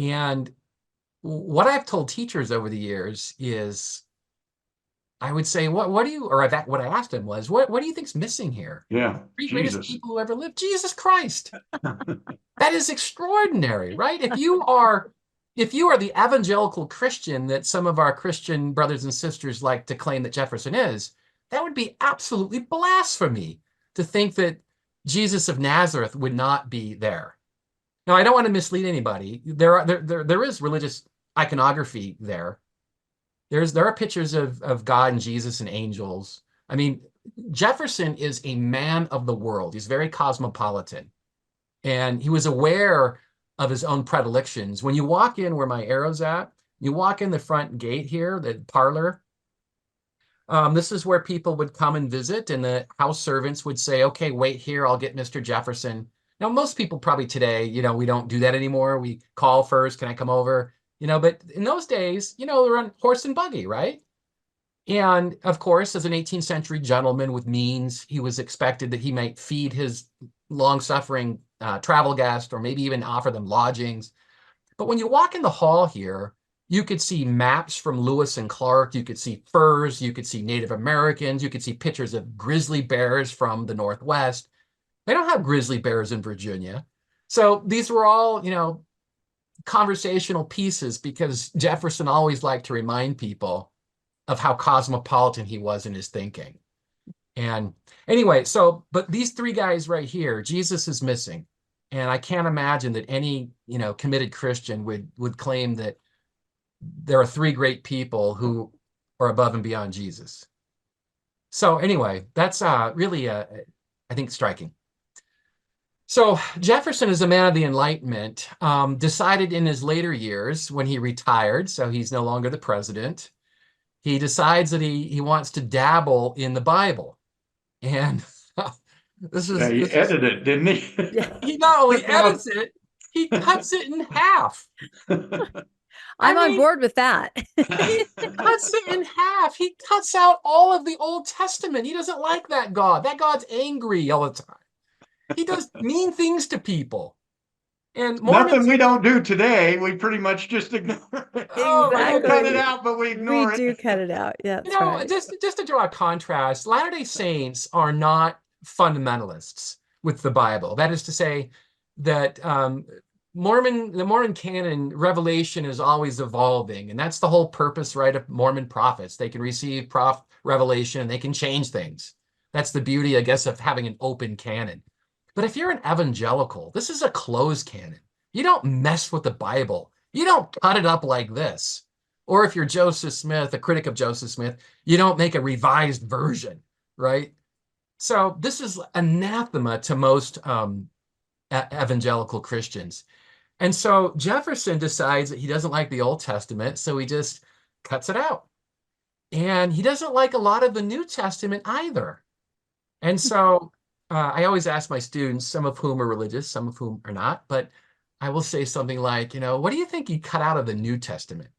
Speaker 3: And what I've told teachers over the years is, I would say, what I asked him was, what do you think's missing here?
Speaker 2: Yeah,
Speaker 3: Three greatest
Speaker 2: Jesus.
Speaker 3: people who ever lived. Jesus Christ. That is extraordinary, right? If you are the evangelical Christian that some of our Christian brothers and sisters like to claim that Jefferson is, that would be absolutely blasphemy to think that Jesus of Nazareth would not be there. Now, I don't want to mislead anybody. There is religious iconography there. There are pictures of God and Jesus and angels. I mean, Jefferson is a man of the world. He's very cosmopolitan, and he was aware of his own predilections. When you walk in where my arrow's at, you walk in the front gate here, the parlor. This is where people would come and visit, and the house servants would say, okay, wait here, I'll get Mr. Jefferson. Now, most people probably today, we don't do that anymore. We call first, can I come over? But in those days, they're on horse and buggy, right? And of course, as an 18th century gentleman with means, he was expected that he might feed his long-suffering travel guest, or maybe even offer them lodgings. But when you walk in the hall here, you could see maps from Lewis and Clark. You could see furs. You could see Native Americans. You could see pictures of grizzly bears from the Northwest. They don't have grizzly bears in Virginia. So these were all, conversational pieces, because Jefferson always liked to remind people of how cosmopolitan he was in his thinking. And anyway, but these three guys right here, Jesus is missing. And I can't imagine that any, committed Christian would claim that there are three great people who are above and beyond Jesus. So anyway, that's really, I think, striking. So Jefferson, is a man of the Enlightenment, decided in his later years, when he retired, so he's no longer the president, he decides that he wants to dabble in the Bible. And
Speaker 2: he edited it, didn't he?
Speaker 3: He not only edits it, he cuts it in half.
Speaker 1: I'm on board with that.
Speaker 3: He cuts it in half. He cuts out all of the Old Testament. He doesn't like that God. That God's angry all the time. He does mean things to people. And Mormons,
Speaker 2: nothing we don't do today. We pretty much just ignore it.
Speaker 1: Oh,
Speaker 2: We cut it out, but we ignore it.
Speaker 1: We do cut it out. Yeah, that's right.
Speaker 3: Just to draw a contrast, Latter-day Saints are not fundamentalists with the Bible. That is to say that the Mormon canon, revelation is always evolving, and that's the whole purpose, right, of Mormon prophets. They can receive revelation, and they can change things. That's the beauty, I guess, of having an open canon. But if you're an evangelical, this is a closed canon. You don't mess with the Bible. You don't cut it up like this. Or if you're Joseph Smith, a critic of Joseph Smith, you don't make a revised version, right? So this is anathema to most evangelical Christians. And so Jefferson decides that he doesn't like the Old Testament, so he just cuts it out. And he doesn't like a lot of the New Testament either. And so I always ask my students, some of whom are religious, some of whom are not, but I will say something like, what do you think he cut out of the New Testament?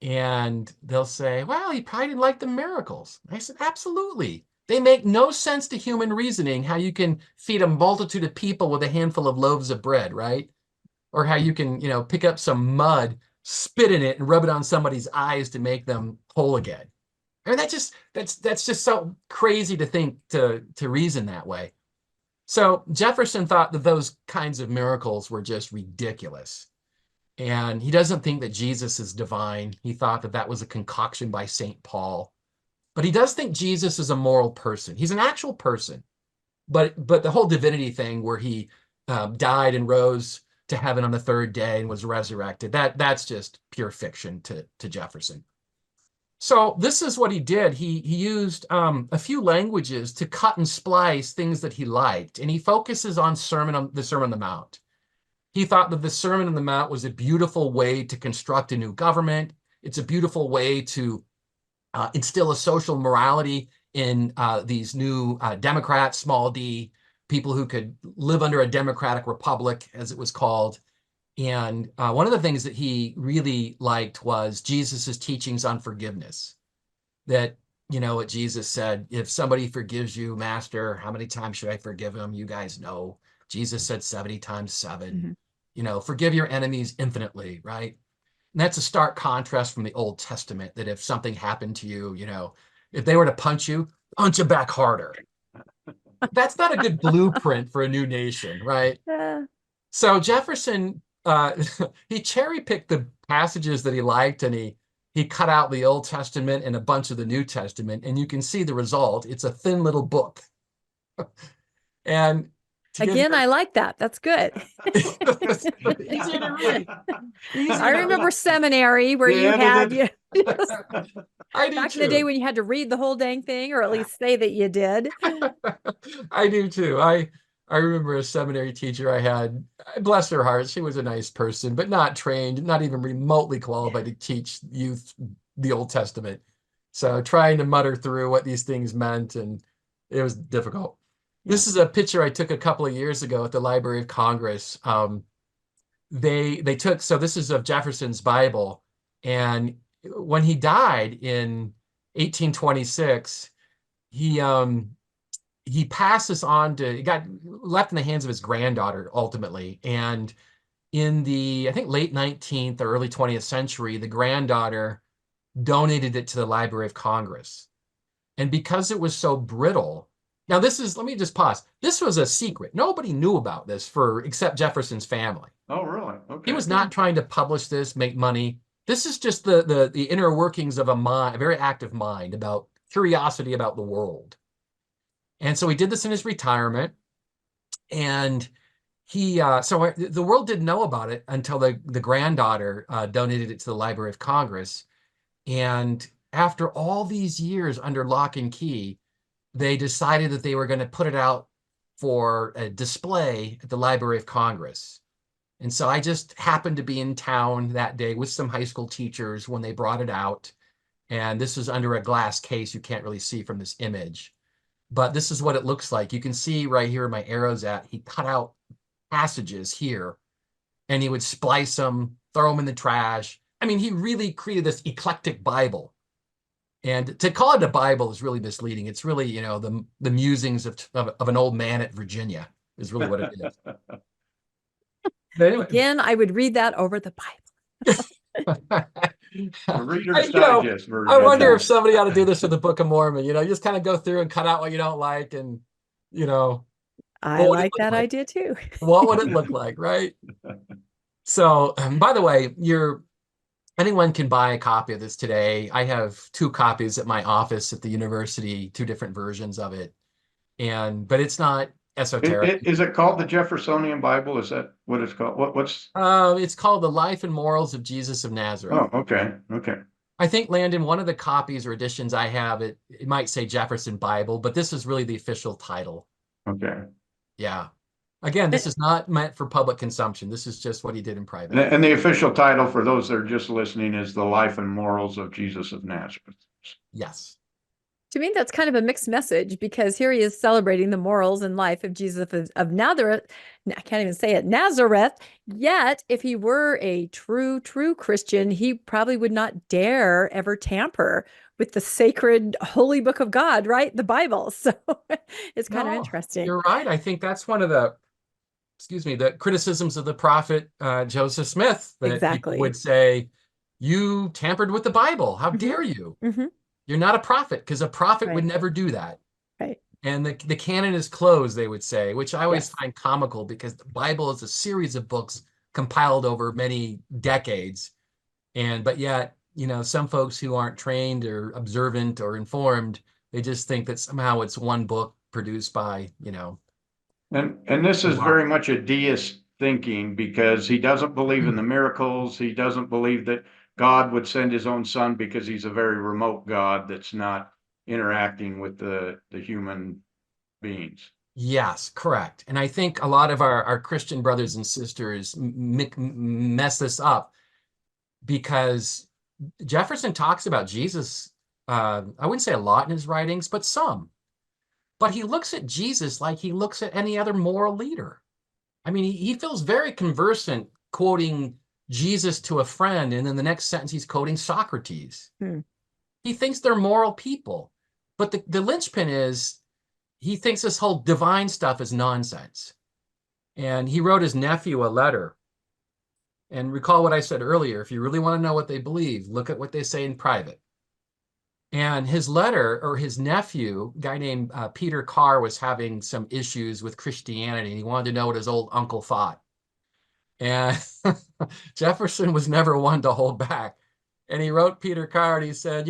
Speaker 3: And they'll say, well, he probably didn't like the miracles. I said, absolutely. They make no sense to human reasoning, how you can feed a multitude of people with a handful of loaves of bread, right? Or how you can, pick up some mud, spit in it, and rub it on somebody's eyes to make them whole again. I mean, that's just so crazy to think to reason that way. So Jefferson thought that those kinds of miracles were just ridiculous. And he doesn't think that Jesus is divine. He thought that that was a concoction by St. Paul. But he does think Jesus is a moral person. He's an actual person. But the whole divinity thing where he died and rose to heaven on the third day and was resurrected, that's just pure fiction to Jefferson. So this is what he did. He used a few languages to cut and splice things that he liked. And he focuses on the Sermon on the Mount. He thought that the Sermon on the Mount was a beautiful way to construct a new government. It's a beautiful way to instill a social morality in these new Democrats, small d, people who could live under a democratic republic, as it was called. And one of the things that he really liked was Jesus's teachings on forgiveness. That, what Jesus said, if somebody forgives you, Master, how many times should I forgive him? You guys know. Jesus said 70 times 7. Mm-hmm. Forgive your enemies infinitely, right? And that's a stark contrast from the Old Testament, that if something happened to you, if they were to punch you back harder. That's not a good blueprint for a new nation, right? Yeah. So Jefferson, he cherry-picked the passages that he liked, and he cut out the Old Testament and a bunch of the New Testament, and you can see the result. It's a thin little book. And
Speaker 1: again, I like that. That's good.
Speaker 3: Easy to read.
Speaker 1: I remember seminary where you had
Speaker 3: I do
Speaker 1: back
Speaker 3: too.
Speaker 1: in the day when you had to read the whole dang thing, or at least say that you did.
Speaker 3: I do too. I remember a seminary teacher I had, bless her heart, she was a nice person, but not trained, not even remotely qualified to teach youth the Old Testament. So trying to mutter through what these things meant, and it was difficult. This is a picture I took a couple of years ago at the Library of Congress. They took, so this is of Jefferson's Bible, and when he died in 1826, he passed this on he got left in the hands of his granddaughter ultimately. And in the, I think, late 19th or early 20th century, the granddaughter donated it to the Library of Congress. And because it was so brittle, now let me just pause. This was a secret. Nobody knew about this except Jefferson's family.
Speaker 2: Oh, really? Okay.
Speaker 3: He was not trying to publish this, make money. This is just the inner workings of a very active mind, about curiosity about the world. And so he did this in his retirement, and the world didn't know about it until the granddaughter donated it to the Library of Congress. And after all these years under lock and key, they decided that they were going to put it out for a display at the Library of Congress. And so I just happened to be in town that day with some high school teachers when they brought it out. And this is under a glass case. You can't really see from this image, but this is what it looks like. You can see right here where my arrow's at. He cut out passages here, and he would splice them, throw them in the trash. I mean, he really created this eclectic Bible. And to call it a Bible is really misleading. It's really, the musings of an old man at Virginia is really what it is.
Speaker 1: Anyway. Again, I would read that over the Bible.
Speaker 2: Reader's Digest version.
Speaker 3: I wonder if somebody ought to do this with the Book of Mormon. You just kind of go through and cut out what you don't like, and
Speaker 1: I like that idea too.
Speaker 3: What would it look like, right? So, by the way, anyone can buy a copy of this today. I have 2 copies at my office at the university, 2 different versions of it, but it's not esoteric.
Speaker 2: Is it called the Jeffersonian Bible? Is that what it's called? What's?
Speaker 3: It's called The Life and Morals of Jesus of Nazareth.
Speaker 2: Oh, okay.
Speaker 3: I think, Landon, one of the copies or editions I have, it might say Jefferson Bible, but this is really the official title.
Speaker 2: Okay.
Speaker 3: Yeah. Again, this is not meant for public consumption. This is just what he did in private.
Speaker 2: And the official title for those that are just listening is The Life and Morals of Jesus of Nazareth.
Speaker 3: Yes.
Speaker 1: To me, that's kind of a mixed message, because here he is celebrating the morals and life of Jesus of Nazareth. I can't even say it, Nazareth. Yet, if he were a true Christian, he probably would not dare ever tamper with the sacred, holy book of God, right? The Bible. So it's kind of
Speaker 3: No,
Speaker 1: interesting.
Speaker 3: you're right. I think that's one of the, the criticisms of the prophet Joseph Smith, that people
Speaker 1: Exactly.
Speaker 3: would say, you tampered with the Bible. How
Speaker 1: Mhm.
Speaker 3: dare you?
Speaker 1: Mhm.
Speaker 3: You're not a prophet, because a prophet would
Speaker 1: Right.
Speaker 3: never do that.
Speaker 1: Right.
Speaker 3: And the canon is closed, they would say, which I always
Speaker 1: Yes.
Speaker 3: find comical, because the Bible is a series of books compiled over many decades. But yet, some folks who aren't trained or observant or informed, they just think that somehow it's one book produced by,
Speaker 2: And this is
Speaker 3: wow.
Speaker 2: very much a deist thinking, because he doesn't believe in the miracles. He doesn't believe that God would send his own son, because he's a very remote God that's not interacting with the human beings.
Speaker 3: Yes, correct. And I think a lot of our Christian brothers and sisters mess this up, because Jefferson talks about Jesus, I wouldn't say a lot in his writings, but some. But he looks at Jesus like he looks at any other moral leader. I mean, he feels very conversant quoting Jesus to a friend, and then the next sentence he's quoting Socrates.
Speaker 1: Hmm.
Speaker 3: He thinks they're moral people. But the linchpin is, he thinks this whole divine stuff is nonsense. And he wrote his nephew a letter. And recall what I said earlier, if you really want to know what they believe, look at what they say in private. And his letter, or his nephew, a guy named Peter Carr, was having some issues with Christianity, and he wanted to know what his old uncle thought. And Jefferson was never one to hold back. And he wrote Peter Carr, and he said,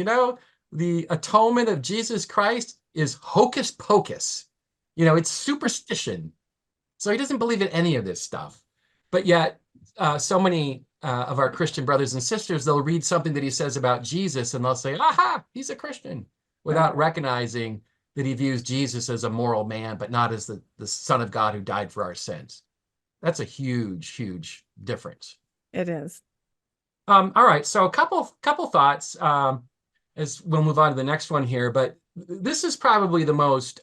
Speaker 3: the atonement of Jesus Christ is hocus pocus. It's superstition. So he doesn't believe in any of this stuff. But yet, so many of our Christian brothers and sisters, they'll read something that he says about Jesus, and they'll say, aha, he's a Christian, without recognizing that he views Jesus as a moral man, but not as the Son of God who died for our sins. That's a huge, huge difference.
Speaker 1: It is.
Speaker 3: All right, so a couple thoughts as we'll move on to the next one here, but this is probably the most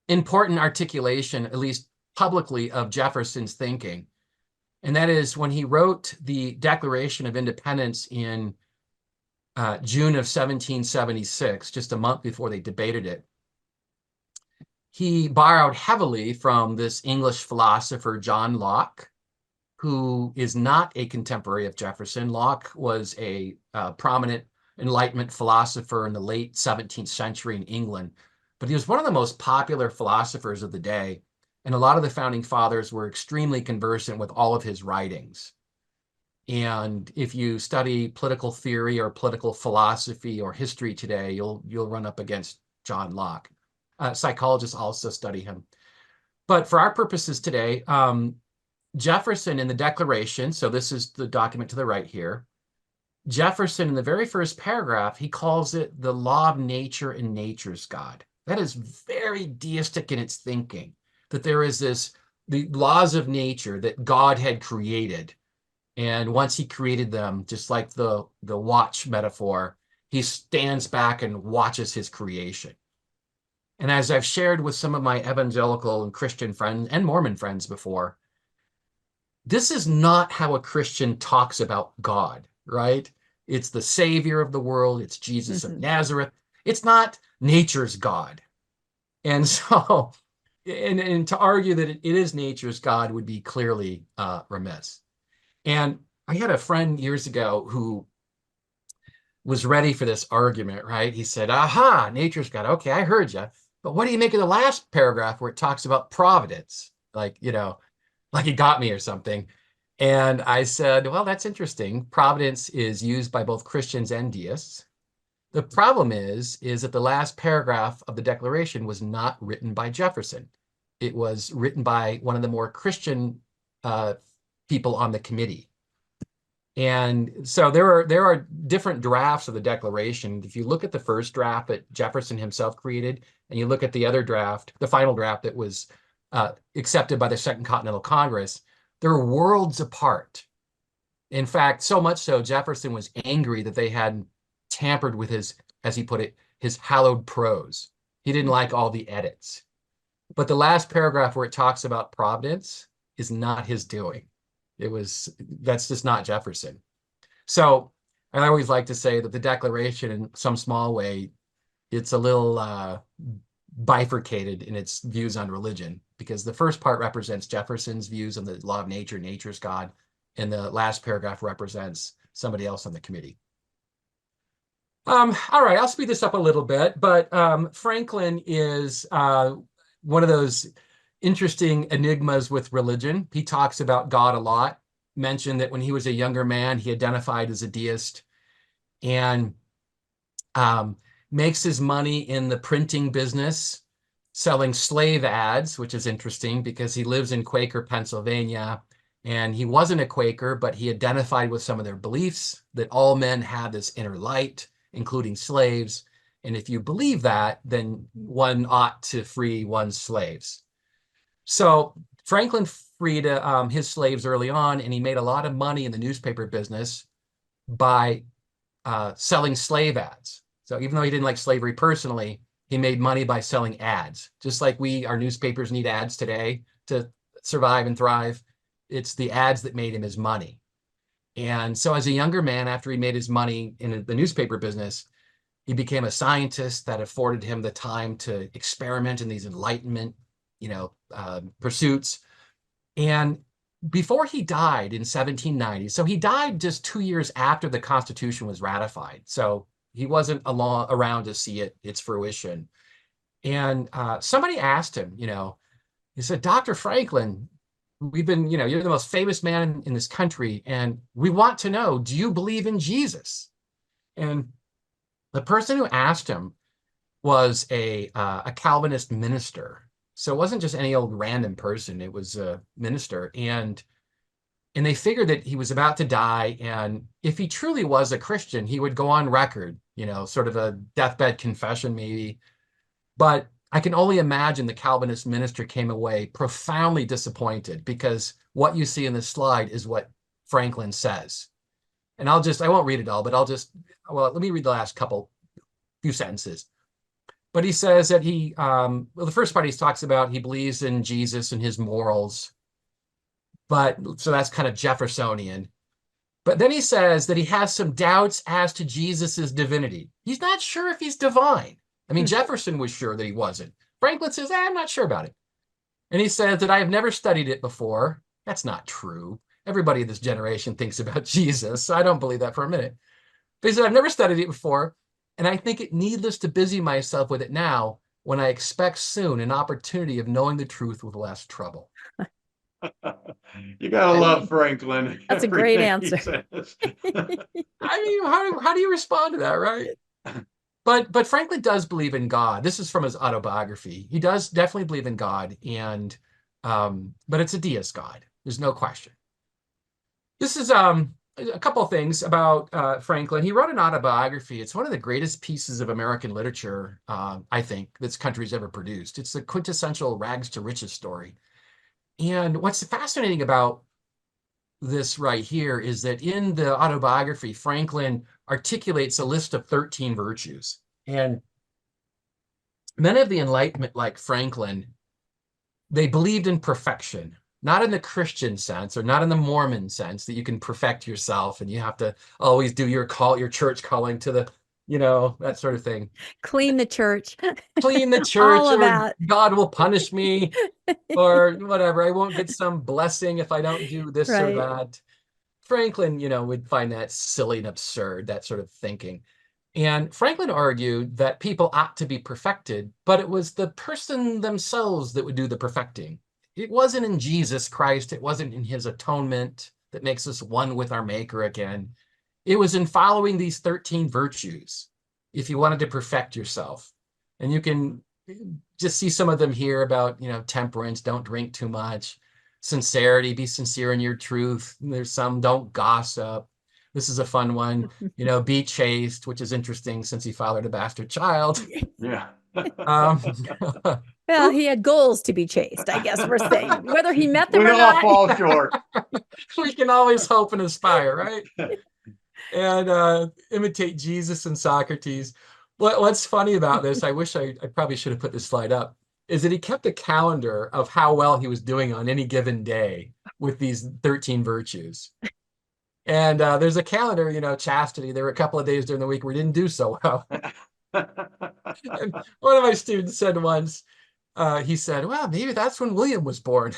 Speaker 3: important articulation, at least publicly, of Jefferson's thinking. And that is when he wrote the Declaration of Independence in June of 1776, just a month before they debated it. He borrowed heavily from this English philosopher, John Locke, who is not a contemporary of Jefferson. Locke was a prominent Enlightenment philosopher in the late 17th century in England, but he was one of the most popular philosophers of the day. And a lot of the founding fathers were extremely conversant with all of his writings. And if you study political theory or political philosophy or history today, you'll run up against John Locke. Psychologists also study him. But for our purposes today, Jefferson in the Declaration, so this is the document to the right here, Jefferson in the very first paragraph, he calls it the law of nature and nature's God. That is very deistic in its thinking, that there is the laws of nature that God had created. And once he created them, just like the watch metaphor, he stands back and watches his creation. And as I've shared with some of my evangelical and Christian friends and Mormon friends before, this is not how a Christian talks about God, right? It's the savior of the world. It's Jesus of Nazareth. It's not nature's God. And so, and to argue that it is nature's God would be clearly remiss. And I had a friend years ago who was ready for this argument, right? He said, aha, nature's God. Okay, I heard you. But what do you make of the last paragraph where it talks about providence? Like he got me or something. And I said, well, that's interesting. Providence is used by both Christians and deists. The problem is that the last paragraph of the Declaration was not written by Jefferson. It was written by one of the more Christian people on the committee. And so there are different drafts of the Declaration. If you look at the first draft that Jefferson himself created, and you look at the other draft, the final draft that was accepted by the Second Continental Congress, they're worlds apart. In fact, so much so, Jefferson was angry that they had tampered with his, as he put it, his hallowed prose. He didn't like all the edits. But the last paragraph where it talks about providence is not his doing. That's just not Jefferson. So I always like to say that the Declaration, in some small way, it's a little bifurcated in its views on religion, because the first part represents Jefferson's views on the law of nature, nature's God, and the last paragraph represents somebody else on the committee. All right, I'll speed this up a little bit, but Franklin is one of those interesting enigmas with religion. He talks about God a lot, mentioned that when he was a younger man, he identified as a deist, and makes his money in the printing business, selling slave ads, which is interesting because he lives in Quaker, Pennsylvania, and he wasn't a Quaker, but he identified with some of their beliefs that all men have this inner light, including slaves. And if you believe that, then one ought to free one's slaves. So Franklin freed his slaves early on, and he made a lot of money in the newspaper business by selling slave ads. So even though he didn't like slavery personally, he made money by selling ads. Just like our newspapers need ads today to survive and thrive. It's the ads that made him his money. And so as a younger man, after he made his money in the newspaper business, he became a scientist that afforded him the time to experiment in these Enlightenment, pursuits. And before he died in 1790, so he died just 2 years after the Constitution was ratified. So he wasn't around to see its fruition. And somebody asked him, he said, Dr. Franklin, we've been, you're the most famous man in this country, and we want to know, do you believe in Jesus? And the person who asked him was a Calvinist minister. So it wasn't just any old random person. It was a minister. And they figured that he was about to die. And if he truly was a Christian, he would go on record, sort of a deathbed confession maybe. But I can only imagine the Calvinist minister came away profoundly disappointed, because what you see in this slide is what Franklin says. And I won't read it all, but let me read the last few sentences. But he says that the first part he talks about, he believes in Jesus and his morals. So that's kind of Jeffersonian. But then he says that he has some doubts as to Jesus's divinity. He's not sure if he's divine. I mean, Jefferson was sure that he wasn't. Franklin says, I'm not sure about it. And he says that I have never studied it before. That's not true. Everybody in this generation thinks about Jesus. So I don't believe that for a minute. But he said, I've never studied it before, and I think it needless to busy myself with it now, when I expect soon an opportunity of knowing the truth with less trouble.
Speaker 2: You gotta love Franklin.
Speaker 1: That's a great answer.
Speaker 3: I mean, how do you respond to that, right? But Franklin does believe in God. This is from his autobiography. He does definitely believe in God, and but it's a deist God. There's no question. This is a couple of things about Franklin. He wrote an autobiography. It's one of the greatest pieces of American literature, I think, this country's ever produced. It's the quintessential rags to riches story. And what's fascinating about this right here is that in the autobiography, Franklin articulates a list of 13 virtues. And many of the Enlightenment, like Franklin, they believed in perfection, not in the Christian sense or not in the Mormon sense that you can perfect yourself and you have to always do your church calling to the, that sort of thing.
Speaker 1: Clean the church.
Speaker 3: Clean the church,
Speaker 1: All of
Speaker 3: or
Speaker 1: that.
Speaker 3: God will punish me, or whatever. I won't get some blessing if I don't do this or that. Franklin, would find that silly and absurd, that sort of thinking. And Franklin argued that people ought to be perfected, but it was the person themselves that would do the perfecting. It wasn't in Jesus Christ. It wasn't in his atonement that makes us one with our Maker again. It was in following these 13 virtues if you wanted to perfect yourself. And you can just see some of them here about, temperance, don't drink too much, sincerity, be sincere in your truth. There's some, don't gossip. This is a fun one, be chaste, which is interesting since he fathered a bastard child.
Speaker 2: Yeah.
Speaker 1: Well, he had goals to be chaste, I guess we're saying. Whether he met them
Speaker 2: We
Speaker 1: or
Speaker 2: all
Speaker 1: not.
Speaker 2: fall short.
Speaker 3: We can always hope and aspire, right? And imitate Jesus and Socrates. What's funny about this, I wish I probably should have put this slide up, is that he kept a calendar of how well he was doing on any given day with these 13 virtues. And there's a calendar, chastity. There were a couple of days during the week where we didn't do so well. And one of my students said once, he said, well, maybe that's when William was born.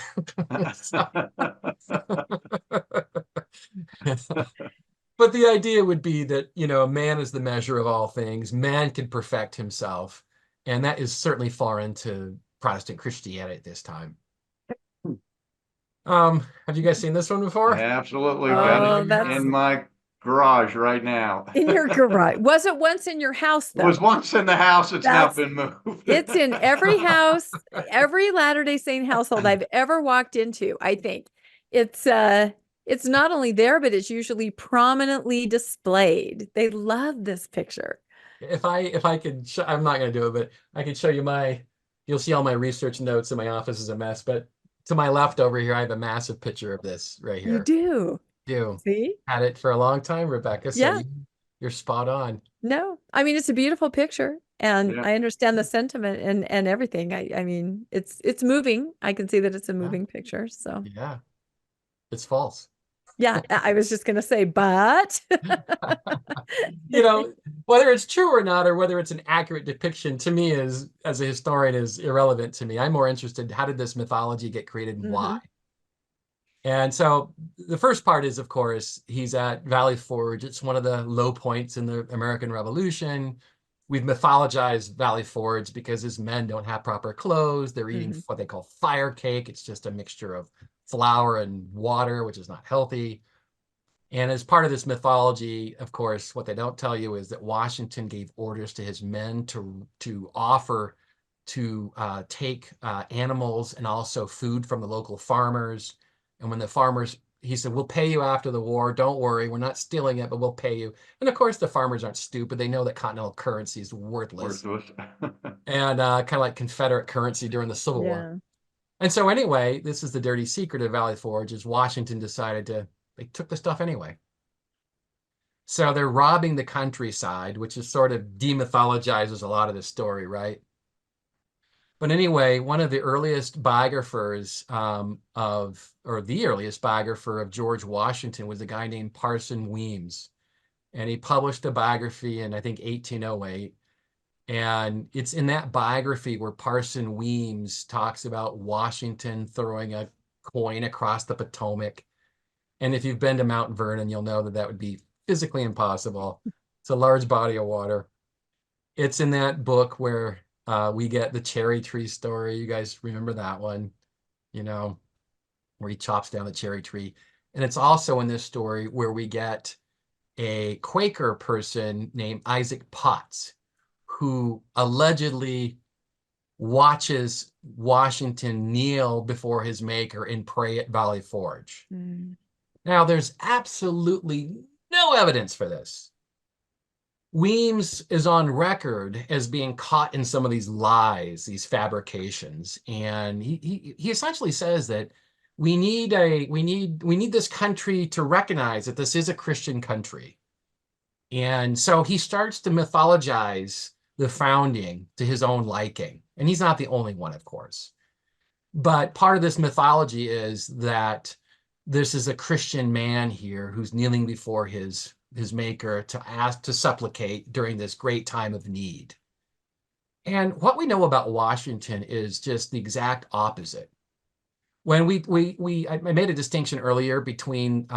Speaker 3: But the idea would be that, man is the measure of all things. Man can perfect himself. And that is certainly far into Protestant Christianity at this time. Have you guys seen this one before?
Speaker 2: Absolutely.
Speaker 1: Oh,
Speaker 2: Got it
Speaker 1: that's-
Speaker 2: in my garage right now.
Speaker 1: In your garage. Was it once in your house,
Speaker 2: It was
Speaker 1: though?
Speaker 2: once in the house. It's now
Speaker 1: That's-
Speaker 2: been moved.
Speaker 1: It's in every house, every Latter-day Saint household I've ever walked into, I think. It's not only there, but it's usually prominently displayed. They love this picture.
Speaker 3: If I could, I'm not going to do it, but I could show you you'll see all my research notes, and my office is a mess. But to my left over here, I have a massive picture of this right here.
Speaker 1: You do. See?
Speaker 3: Had it for a long time, Rebecca. So
Speaker 1: Yeah.
Speaker 3: you're spot on.
Speaker 1: No, I mean, it's a beautiful picture, and
Speaker 2: Yeah.
Speaker 1: I understand the sentiment and everything. I mean, it's moving. I can see that it's a moving picture. So
Speaker 3: Yeah. It's false.
Speaker 1: yeah, I was just gonna say, but
Speaker 3: Whether it's true or not, or whether it's an accurate depiction, to me, as a historian, is irrelevant to me. I'm more interested, how did this mythology get created and why? And so the first part is, of course, he's at Valley Forge. It's one of the low points in the American Revolution. We've mythologized Valley Forge because his men don't have proper clothes. They're eating what they call fire cake. It's just a mixture of flour and water, which is not healthy. And as part of this mythology, of course, what they don't tell you is that Washington gave orders to his men to offer to take animals and also food from the local farmers. And when the farmers, he said, we'll pay you after the war. Don't worry, we're not stealing it, but we'll pay you. And of course, the farmers aren't stupid. They know that continental currency is worthless. And kind of like Confederate currency during the Civil War. And so anyway, this is the dirty secret of Valley Forge, is Washington decided they took the stuff anyway. So they're robbing the countryside, which is sort of demythologizes a lot of this story, right? But anyway, one of the earliest biographers the earliest biographer of George Washington was a guy named Parson Weems. And he published a biography in, I think, 1808. And it's in that biography where Parson Weems talks about Washington throwing a coin across the Potomac. And if you've been to Mount Vernon, you'll know that would be physically impossible. It's a large body of water. It's in that book where we get the cherry tree story. You guys remember that one, where he chops down the cherry tree. And it's also in this story where we get a Quaker person named Isaac Potts, who allegedly watches Washington kneel before his maker and pray at Valley Forge. Now, there's absolutely no evidence for this. Weems is on record as being caught in some of these lies, these fabrications, and he essentially says that we need this country to recognize that this is a Christian country. And so he starts to mythologize the founding to his own liking. And he's not the only one, of course. But part of this mythology is that this is a Christian man here who's kneeling before his maker to supplicate during this great time of need. And what we know about Washington is just the exact opposite. When I made a distinction earlier between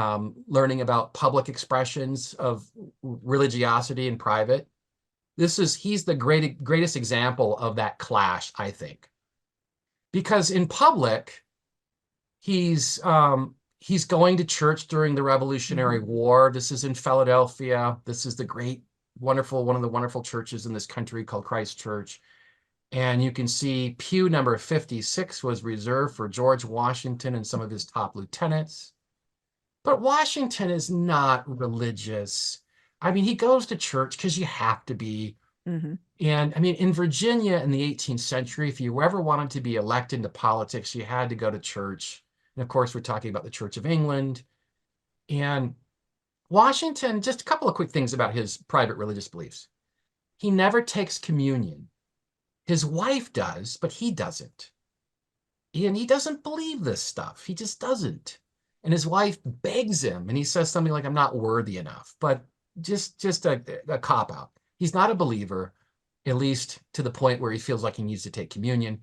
Speaker 3: learning about public expressions of religiosity and private. He's the greatest example of that clash, I think. Because in public, he's going to church during the Revolutionary War. This is in Philadelphia. This is one of the wonderful churches in this country called Christ Church. And you can see pew number 56 was reserved for George Washington and some of his top lieutenants. But Washington is not religious. I mean, he goes to church because you have to be. And I mean, in Virginia in the 18th century, if you ever wanted to be elected into politics, you had to go to church. And of course, we're talking about the Church of England. And Washington, just a couple of quick things about his private religious beliefs. he never takes communion. His wife does, but he doesn't. And he doesn't believe this stuff. He just doesn't. And his wife begs him, and he says something like, I'm not worthy enough, but just a cop out. He's not a believer, at least to the point where he feels like he needs to take communion.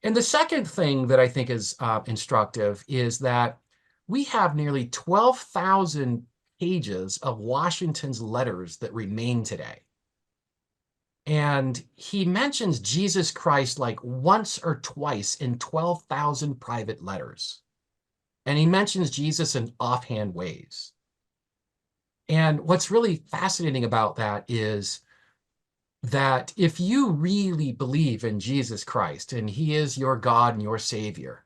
Speaker 3: And the second thing that I think is instructive is that we have nearly 12,000 pages of Washington's letters that remain today. And he mentions Jesus Christ like once or twice in 12,000 private letters. And he mentions Jesus in offhand ways. And what's really fascinating about that is that if you really believe in Jesus Christ and he is your God and your Savior,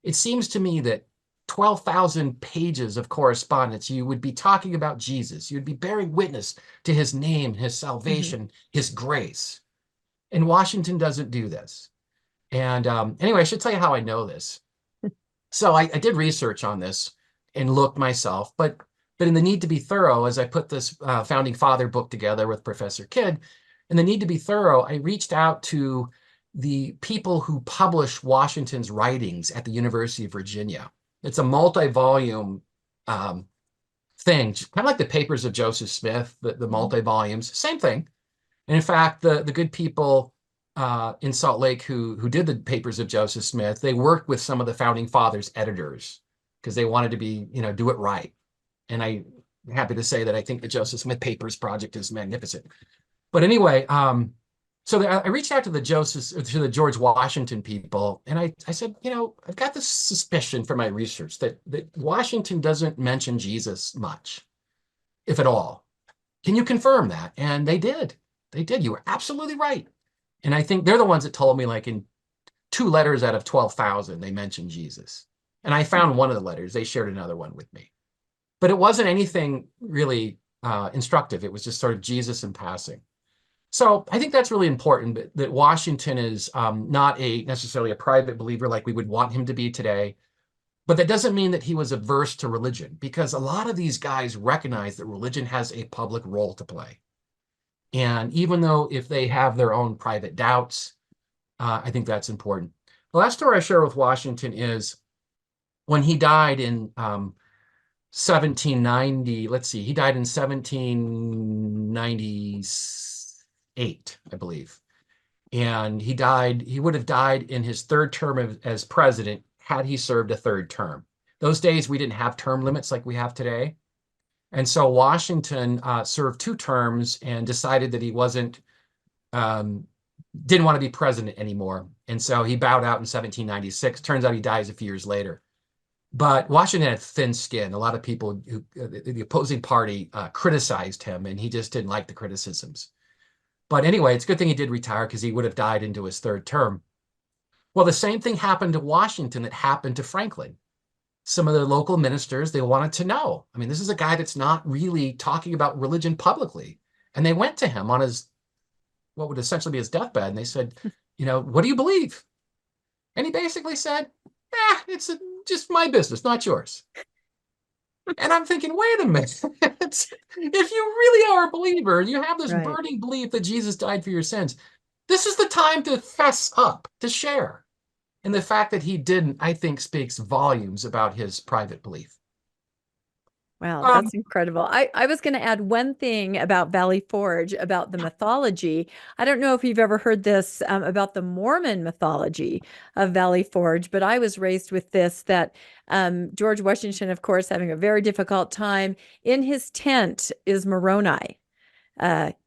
Speaker 3: it seems to me that 12,000 pages of correspondence, you would be talking about Jesus. You'd be bearing witness to his name, his salvation, his grace. And Washington doesn't do this. And anyway, I should tell you how I know this. So I did research on this and looked myself, but in the need to be thorough, as I put this Founding Father book together with Professor Kidd, in the need to be thorough, I reached out to the people who publish Washington's writings at the University of Virginia. It's a multi-volume thing, kind of like the Papers of Joseph Smith, the multi-volumes, same thing. And in fact, the good people in Salt Lake who did the Papers of Joseph Smith, they worked with some of the Founding Fathers editors because they wanted to do it right. And I'm happy to say that I think the Joseph Smith Papers project is magnificent. But anyway, so I reached out to the George Washington people, and I said, I've got this suspicion from my research that Washington doesn't mention Jesus much, if at all. Can you confirm that? And they did. They did. You were absolutely right. And I think they're the ones that told me, like, in 2 letters out of 12,000, they mentioned Jesus. And I found one of the letters. They shared another one with me. But it wasn't anything really instructive. It was just sort of Jesus in passing. So I think that's really important, that Washington is not necessarily a private believer like we would want him to be today. But that doesn't mean that he was averse to religion, because a lot of these guys recognize that religion has a public role to play. And even though if they have their own private doubts, I think that's important. The last story I share with Washington is when he died in 1790. Let's see, he died in 1798, I believe. And he would have died in his 3rd term as president had he served a 3rd term. Those days, we didn't have term limits like we have today. And so Washington served 2 terms and decided that he didn't want to be president anymore. And so he bowed out in 1796. Turns out he dies a few years later. But Washington had thin skin. A lot of people, the opposing party, criticized him, and he just didn't like the criticisms. But anyway, it's a good thing he did retire, because he would have died into his 3rd term. Well, the same thing happened to Washington that happened to Franklin. Some of the local ministers, they wanted to know. I mean, this is a guy that's not really talking about religion publicly. And they went to him on what would essentially be his deathbed. And they said, what do you believe? And he basically said, it's just my business, not yours. And I'm thinking, wait a minute. If you really are a believer, you have this burning belief that Jesus died for your sins, this is the time to fess up, to share. And the fact that he didn't, I think, speaks volumes about his private belief.
Speaker 1: Wow, that's incredible. I was going to add one thing about Valley Forge, about the mythology. I don't know if you've ever heard this about the Mormon mythology of Valley Forge, but I was raised with this, that George Washington, of course, having a very difficult time. In his tent is Moroni,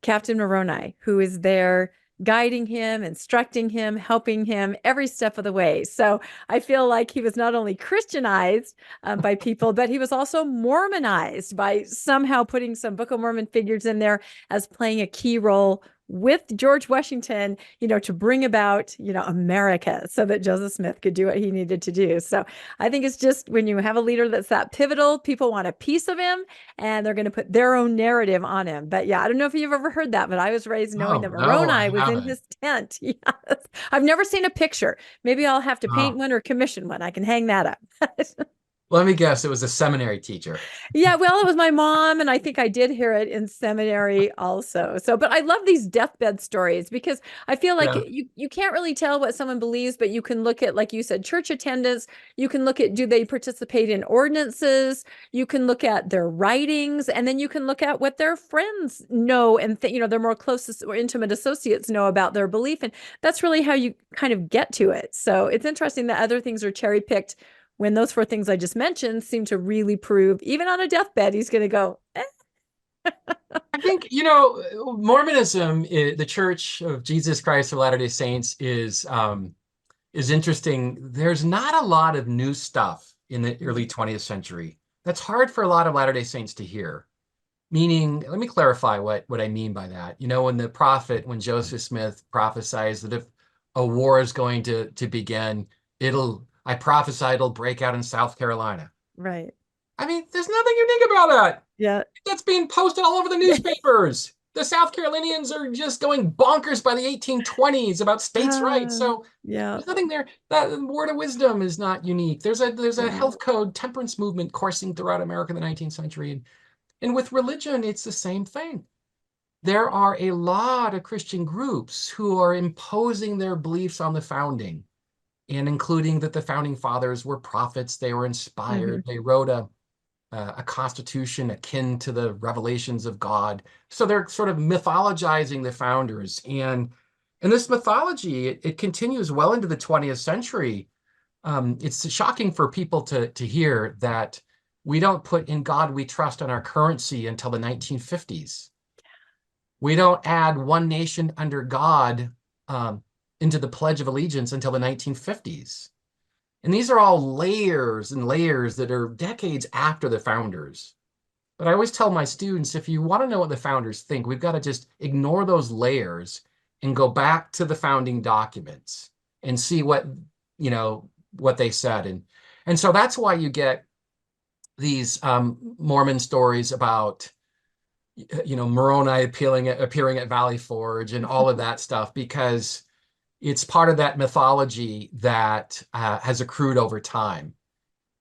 Speaker 1: Captain Moroni, who is there guiding him, instructing him, helping him every step of the way. So I feel like he was not only Christianized by people, but he was also Mormonized by somehow putting some Book of Mormon figures in there as playing a key role with George Washington, to bring about, America, so that Joseph Smith could do what he needed to do. So I think it's just, when you have a leader that's that pivotal, people want a piece of him, and they're going to put their own narrative on him. But yeah, I don't know if you've ever heard that, but I was raised knowing that Moroni was in his tent. Yes. I've never seen a picture. Maybe I'll have to paint one or commission one. I can hang that up.
Speaker 3: Let me guess, it was a seminary teacher.
Speaker 1: Yeah, well, it was my mom, and I think I did hear it in seminary also. So, but I love these deathbed stories because I feel like
Speaker 3: Yeah.
Speaker 1: you can't really tell what someone believes, but you can look at, like you said, church attendance. You can look at, do they participate in ordinances? You can look at their writings, and then you can look at what their friends know and their more closest or intimate associates know about their belief, and that's really how you kind of get to it. So it's interesting that other things are cherry picked when those four things I just mentioned seem to really prove, even on a deathbed, he's going to go, eh.
Speaker 3: I think, Mormonism, the Church of Jesus Christ of Latter-day Saints, is interesting. There's not a lot of new stuff in the early 20th century. That's hard for a lot of Latter-day Saints to hear. Meaning, let me clarify what I mean by that. When Joseph Smith prophesies that if a war is going to begin, I prophesy it'll break out in South Carolina.
Speaker 1: Right.
Speaker 3: I mean, there's nothing unique about that.
Speaker 1: Yeah.
Speaker 3: That's being posted all over the newspapers. The South Carolinians are just going bonkers by the 1820s about states' rights. So
Speaker 1: Yeah.
Speaker 3: there's nothing there. That word of wisdom is not unique. There's a
Speaker 1: Yeah.
Speaker 3: health code temperance movement coursing throughout America in the 19th century. And with religion, it's the same thing. There are a lot of Christian groups who are imposing their beliefs on the founding, and including that the founding fathers were prophets. They were inspired. They wrote a constitution akin to the revelations of God. So they're sort of mythologizing the founders. And this mythology, it continues well into the 20th century. It's shocking for people to hear that we don't put "in God we trust" on our currency until the 1950s. We don't add "one nation under God" into the Pledge of Allegiance until the 1950s. And these are all layers and layers that are decades after the founders. But I always tell my students, if you want to know what the founders think, we've got to just ignore those layers and go back to the founding documents and see what they said. And so that's why you get these Mormon stories about Moroni appearing at Valley Forge and all of that stuff, because it's part of that mythology that has accrued over time.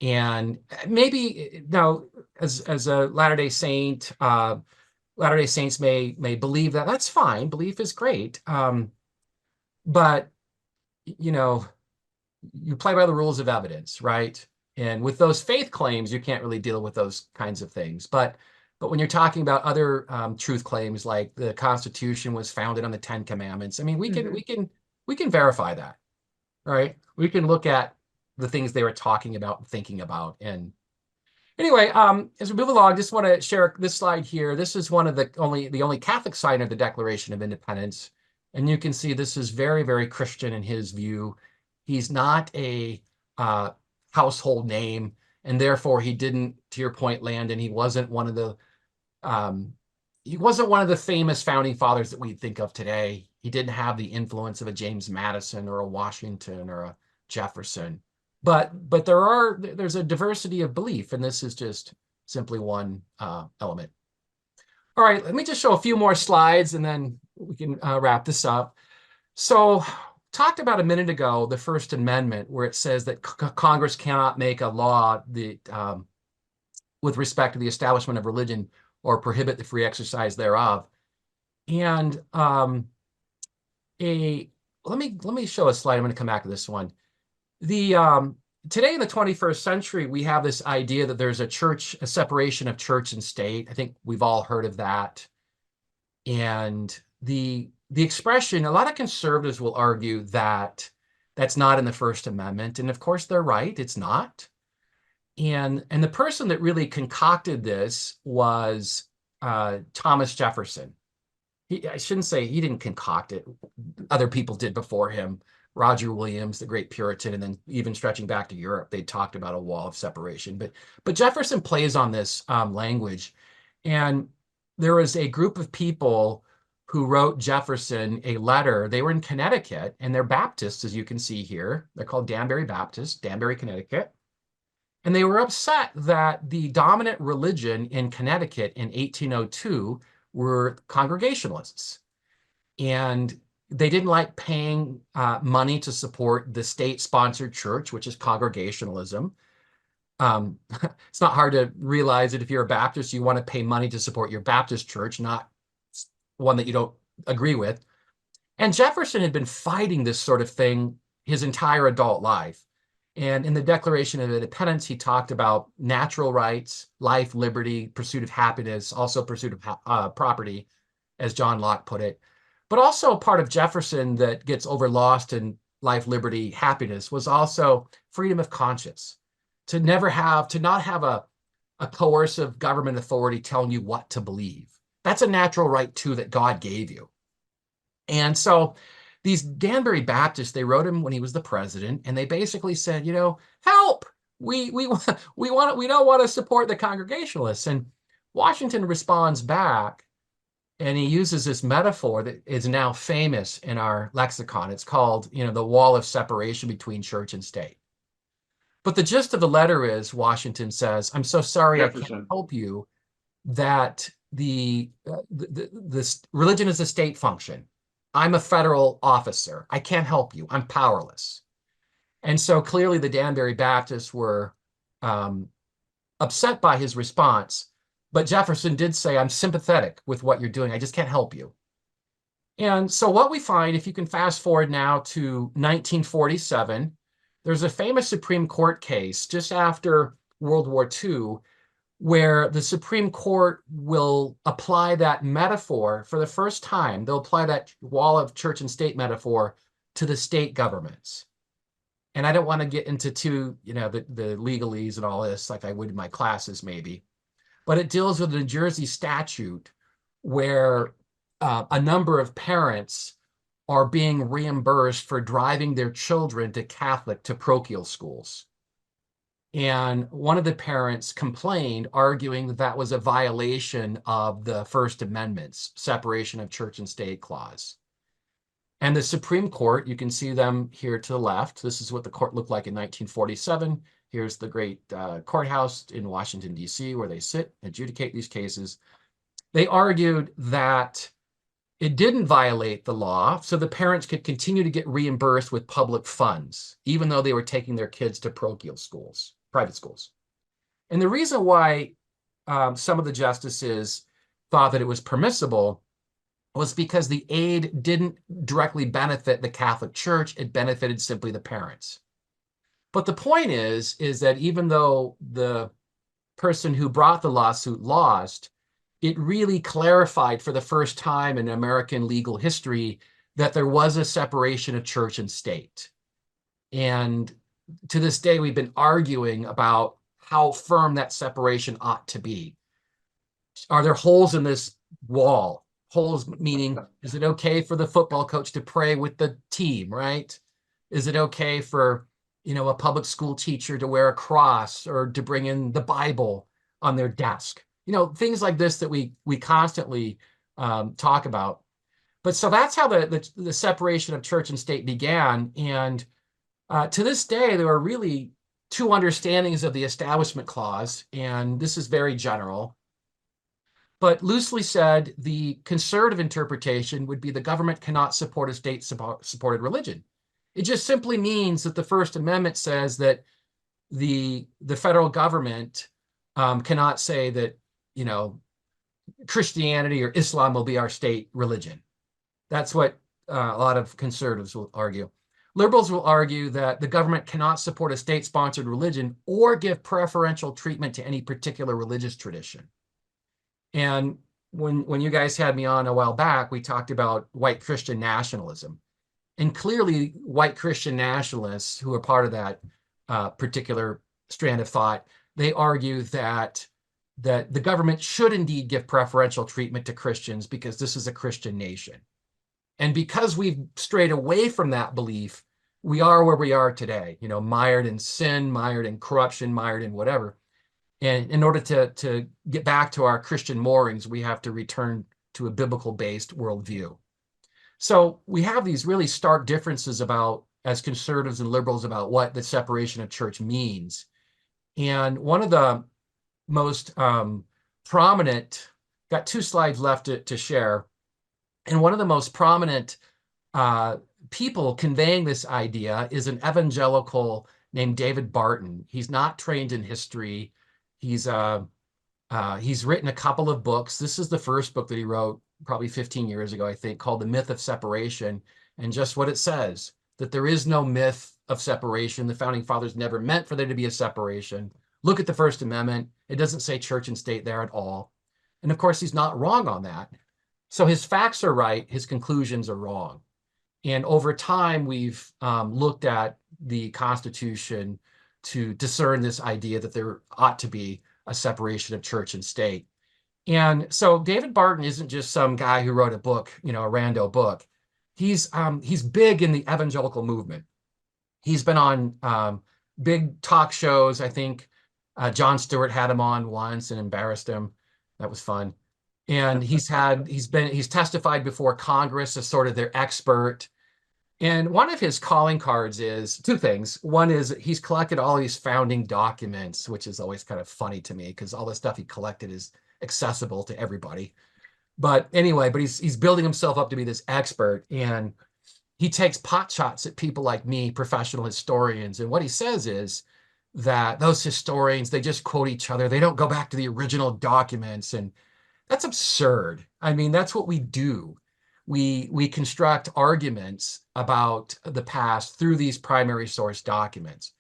Speaker 3: And maybe now, as a Latter-day Saint, Latter-day Saints may believe that. That's fine. Belief is great. But you play by the rules of evidence, right? And with those faith claims, you can't really deal with those kinds of things. But when you're talking about other truth claims, like the Constitution was founded on the Ten Commandments, I mean, we can verify that, right? We can look at the things they were talking about and thinking about. And anyway, as we move along, just want to share this slide here. This is one of the only Catholic sign of the Declaration of Independence. And you can see this is very, very Christian in his view. He's not a household name, and therefore he didn't, to your point, Landon, he wasn't one of the famous founding fathers that we think of today. He didn't have the influence of a James Madison or a Washington or a Jefferson. But there's a diversity of belief, and this is just simply one element. All right, let me just show a few more slides, and then we can wrap this up. So, talked about a minute ago the First Amendment, where it says that Congress cannot make a law that, with respect to the establishment of religion or prohibit the free exercise thereof. And let me show a slide. I'm going to come back to this one. Today in the 21st century, we have this idea that there's a separation of church and state. I think we've all heard of that. And the expression, a lot of conservatives will argue that that's not in the First Amendment. And of course, they're right. It's not. And the person that really concocted this was Thomas Jefferson. I shouldn't say he didn't concoct it. Other people did before him. Roger Williams, the great Puritan, and then even stretching back to Europe, they talked about a wall of separation. But Jefferson plays on this language. And there was a group of people who wrote Jefferson a letter. They were in Connecticut, and they're Baptists, as you can see here. They're called Danbury Baptists, Danbury, Connecticut. And they were upset that the dominant religion in Connecticut in 1802 were Congregationalists. And they didn't like paying money to support the state-sponsored church, which is Congregationalism. it's not hard to realize that if you're a Baptist, you want to pay money to support your Baptist church, not one that you don't agree with. And Jefferson had been fighting this sort of thing his entire adult life. And in the Declaration of Independence, he talked about natural rights, life, liberty, pursuit of happiness, also pursuit of property, as John Locke put it. But also part of Jefferson that gets overlost in life, liberty, happiness was also freedom of conscience. To not have a coercive government authority telling you what to believe. That's a natural right too that God gave you. And so these Danbury Baptists, they wrote him when he was the president, and they basically said, help! We don't want to support the Congregationalists. And Washington responds back, and he uses this metaphor that is now famous in our lexicon. It's called, the wall of separation between church and state. But the gist of the letter is, Washington says, I'm so sorry I can't help you, that the religion is a state function. I'm a federal officer. I can't help you. I'm powerless. And so clearly the Danbury Baptists were upset by his response, but Jefferson did say, I'm sympathetic with what you're doing. I just can't help you. And so what we find, if you can fast forward now to 1947, there's a famous Supreme Court case just after World War II where the Supreme Court will apply that metaphor for the first time. They'll apply that wall of church and state metaphor to the state governments. And I don't want to get into the legalese and all this like I would in my classes maybe, but it deals with a New Jersey statute where a number of parents are being reimbursed for driving their children to parochial schools. And one of the parents complained, arguing that that was a violation of the First Amendment's separation of church and state clause. And the Supreme Court, you can see them here to the left. This is what the court looked like in 1947. Here's the great courthouse in Washington, D.C., where they sit, adjudicate these cases. They argued that it didn't violate the law, so the parents could continue to get reimbursed with public funds, even though they were taking their kids to parochial schools, private schools. And the reason why some of the justices thought that it was permissible was because the aid didn't directly benefit the Catholic Church, it benefited simply the parents. But the point is that even though the person who brought the lawsuit lost, it really clarified for the first time in American legal history that there was a separation of church and state. And to this day, we've been arguing about how firm that separation ought to be. Are there holes in this wall? Holes meaning, is it okay for the football coach to pray with the team, right? Is it okay for, a public school teacher to wear a cross or to bring in the Bible on their desk? Things like this that we constantly talk about. But so that's how the separation of church and state began. And to this day, there are really two understandings of the Establishment Clause, and this is very general. But loosely said, the conservative interpretation would be the government cannot support a state-supported religion. It just simply means that the First Amendment says that the federal government cannot say that, Christianity or Islam will be our state religion. That's what a lot of conservatives will argue. Liberals will argue that the government cannot support a state-sponsored religion or give preferential treatment to any particular religious tradition. And when you guys had me on a while back, we talked about white Christian nationalism. And clearly, white Christian nationalists who are part of that particular strand of thought, they argue that the government should indeed give preferential treatment to Christians because this is a Christian nation. And because we've strayed away from that belief, we are where we are today, mired in sin, mired in corruption, mired in whatever. And in order to get back to our Christian moorings, we have to return to a biblical-based worldview. So we have these really stark differences as conservatives and liberals about what the separation of church means. And one of the most prominent, got 2 slides left to share, and one of the most prominent people conveying this idea is an evangelical named David Barton. He's not trained in history. He's written a couple of books. This is the first book that he wrote probably 15 years ago, I think, called The Myth of Separation. And just what it says, that there is no myth of separation. The founding fathers never meant for there to be a separation. Look at the First Amendment. It doesn't say church and state there at all. And of course, he's not wrong on that. So his facts are right. His conclusions are wrong. And over time, we've looked at the Constitution to discern this idea that there ought to be a separation of church and state. And so David Barton isn't just some guy who wrote a book, a rando book. He's big in the evangelical movement. He's been on big talk shows. I think Jon Stewart had him on once and embarrassed him. That was fun. And he's testified before Congress as sort of their expert. And one of his calling cards is two things. One is he's collected all these founding documents, which is always kind of funny to me because all the stuff he collected is accessible to everybody. But anyway, he's building himself up to be this expert, and he takes pot shots at people like me, professional historians. And what he says is that those historians, they just quote each other. They don't go back to the original documents. And that's absurd. I mean, that's what we do. We construct arguments about the past through these primary source documents.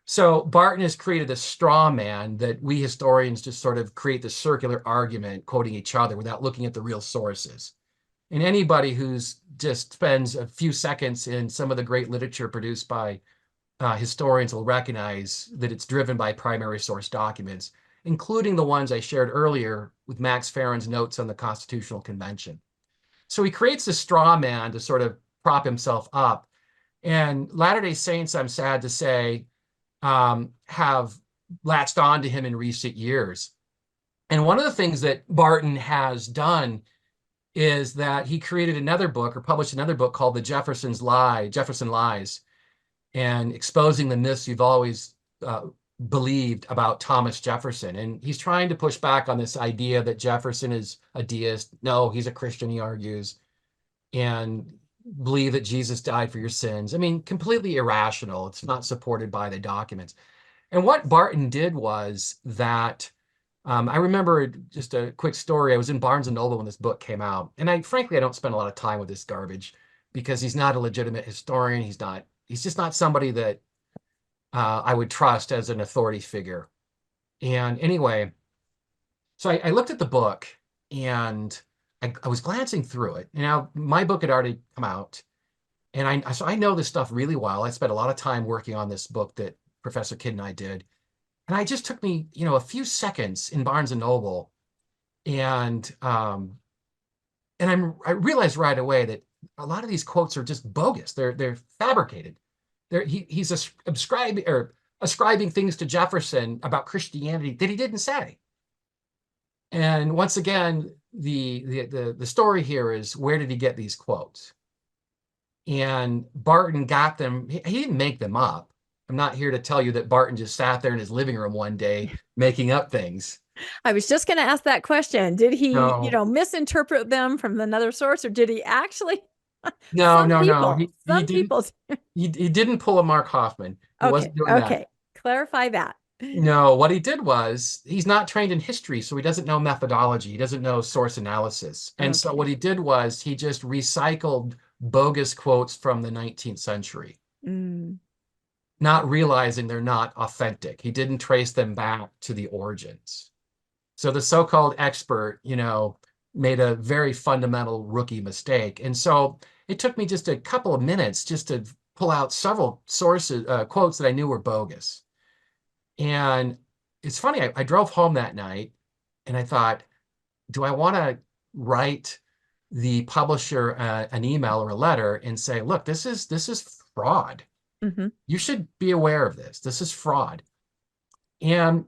Speaker 3: So Barton has created a straw man that we historians just sort of create this circular argument, quoting each other without looking at the real sources. And anybody who's just spends a few seconds in some of the great literature produced by historians will recognize that it's driven by primary source documents, including the ones I shared earlier with Max Farron's notes on the Constitutional Convention. So he creates this straw man to sort of prop himself up. And Latter-day Saints, I'm sad to say, have latched on to him in recent years. And one of the things that Barton has done is that he created another book or published another book called The Jefferson Lies, and exposing the myths you've always believed about Thomas Jefferson. And he's trying to push back on this idea that Jefferson is a deist. No, he's a Christian, he argues, and believe that Jesus died for your sins. I mean, completely irrational. It's not supported by the documents. And what Barton did was that, I remember just a quick story. I was in Barnes & Noble when this book came out. And I don't spend a lot of time with this garbage because he's not a legitimate historian. He's just not somebody that I would trust as an authority figure. And anyway, so I looked at the book and I was glancing through it. Now, my book had already come out, and so I know this stuff really well. I spent a lot of time working on this book that Professor Kidd and I did. And it just took me, a few seconds in Barnes & Noble. And I realized right away that a lot of these quotes are just bogus. They're fabricated. He's ascribing things to Jefferson about Christianity that he didn't say. And once again, the story here is, where did he get these quotes? And Barton got them. He didn't make them up. I'm not here to tell you that Barton just sat there in his living room one day making up things.
Speaker 1: I was just going to ask that question. Did he,
Speaker 3: No.
Speaker 1: misinterpret them from another source, or did he actually?
Speaker 3: No. He didn't pull a Mark Hoffman. He wasn't doing that.
Speaker 1: Okay. Clarify that.
Speaker 3: No, what he did was, he's not trained in history, so he doesn't know methodology. He doesn't know source analysis. And so what he did was he just recycled bogus quotes from the 19th century, not realizing they're not authentic. He didn't trace them back to the origins. So the so-called expert, made a very fundamental rookie mistake. And so it took me just a couple of minutes just to pull out several sources, quotes that I knew were bogus. And it's funny, I drove home that night and I thought, do I want to write the publisher an email or a letter and say, look, this is fraud. Mm-hmm. You should be aware of this. This is fraud. And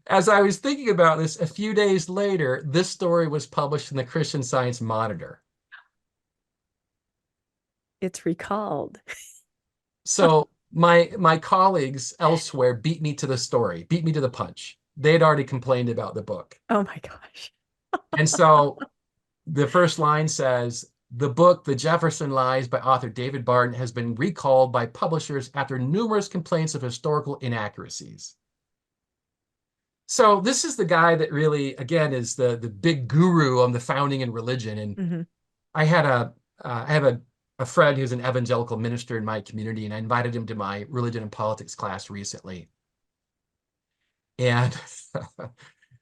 Speaker 3: as I was thinking about this, a few days later, this story was published in the Christian Science Monitor.
Speaker 1: It's recalled.
Speaker 3: So my colleagues elsewhere beat me to the punch. They had already complained about the book.
Speaker 1: Oh my gosh.
Speaker 3: And so the first line says, The book, The Jefferson Lies by author David Barton, has been recalled by publishers after numerous complaints of historical inaccuracies. So this is the guy that really, again, is the big guru on the founding and religion. And
Speaker 1: Mm-hmm.
Speaker 3: I have a friend who's an evangelical minister in my community, and I invited him to my religion and politics class recently. And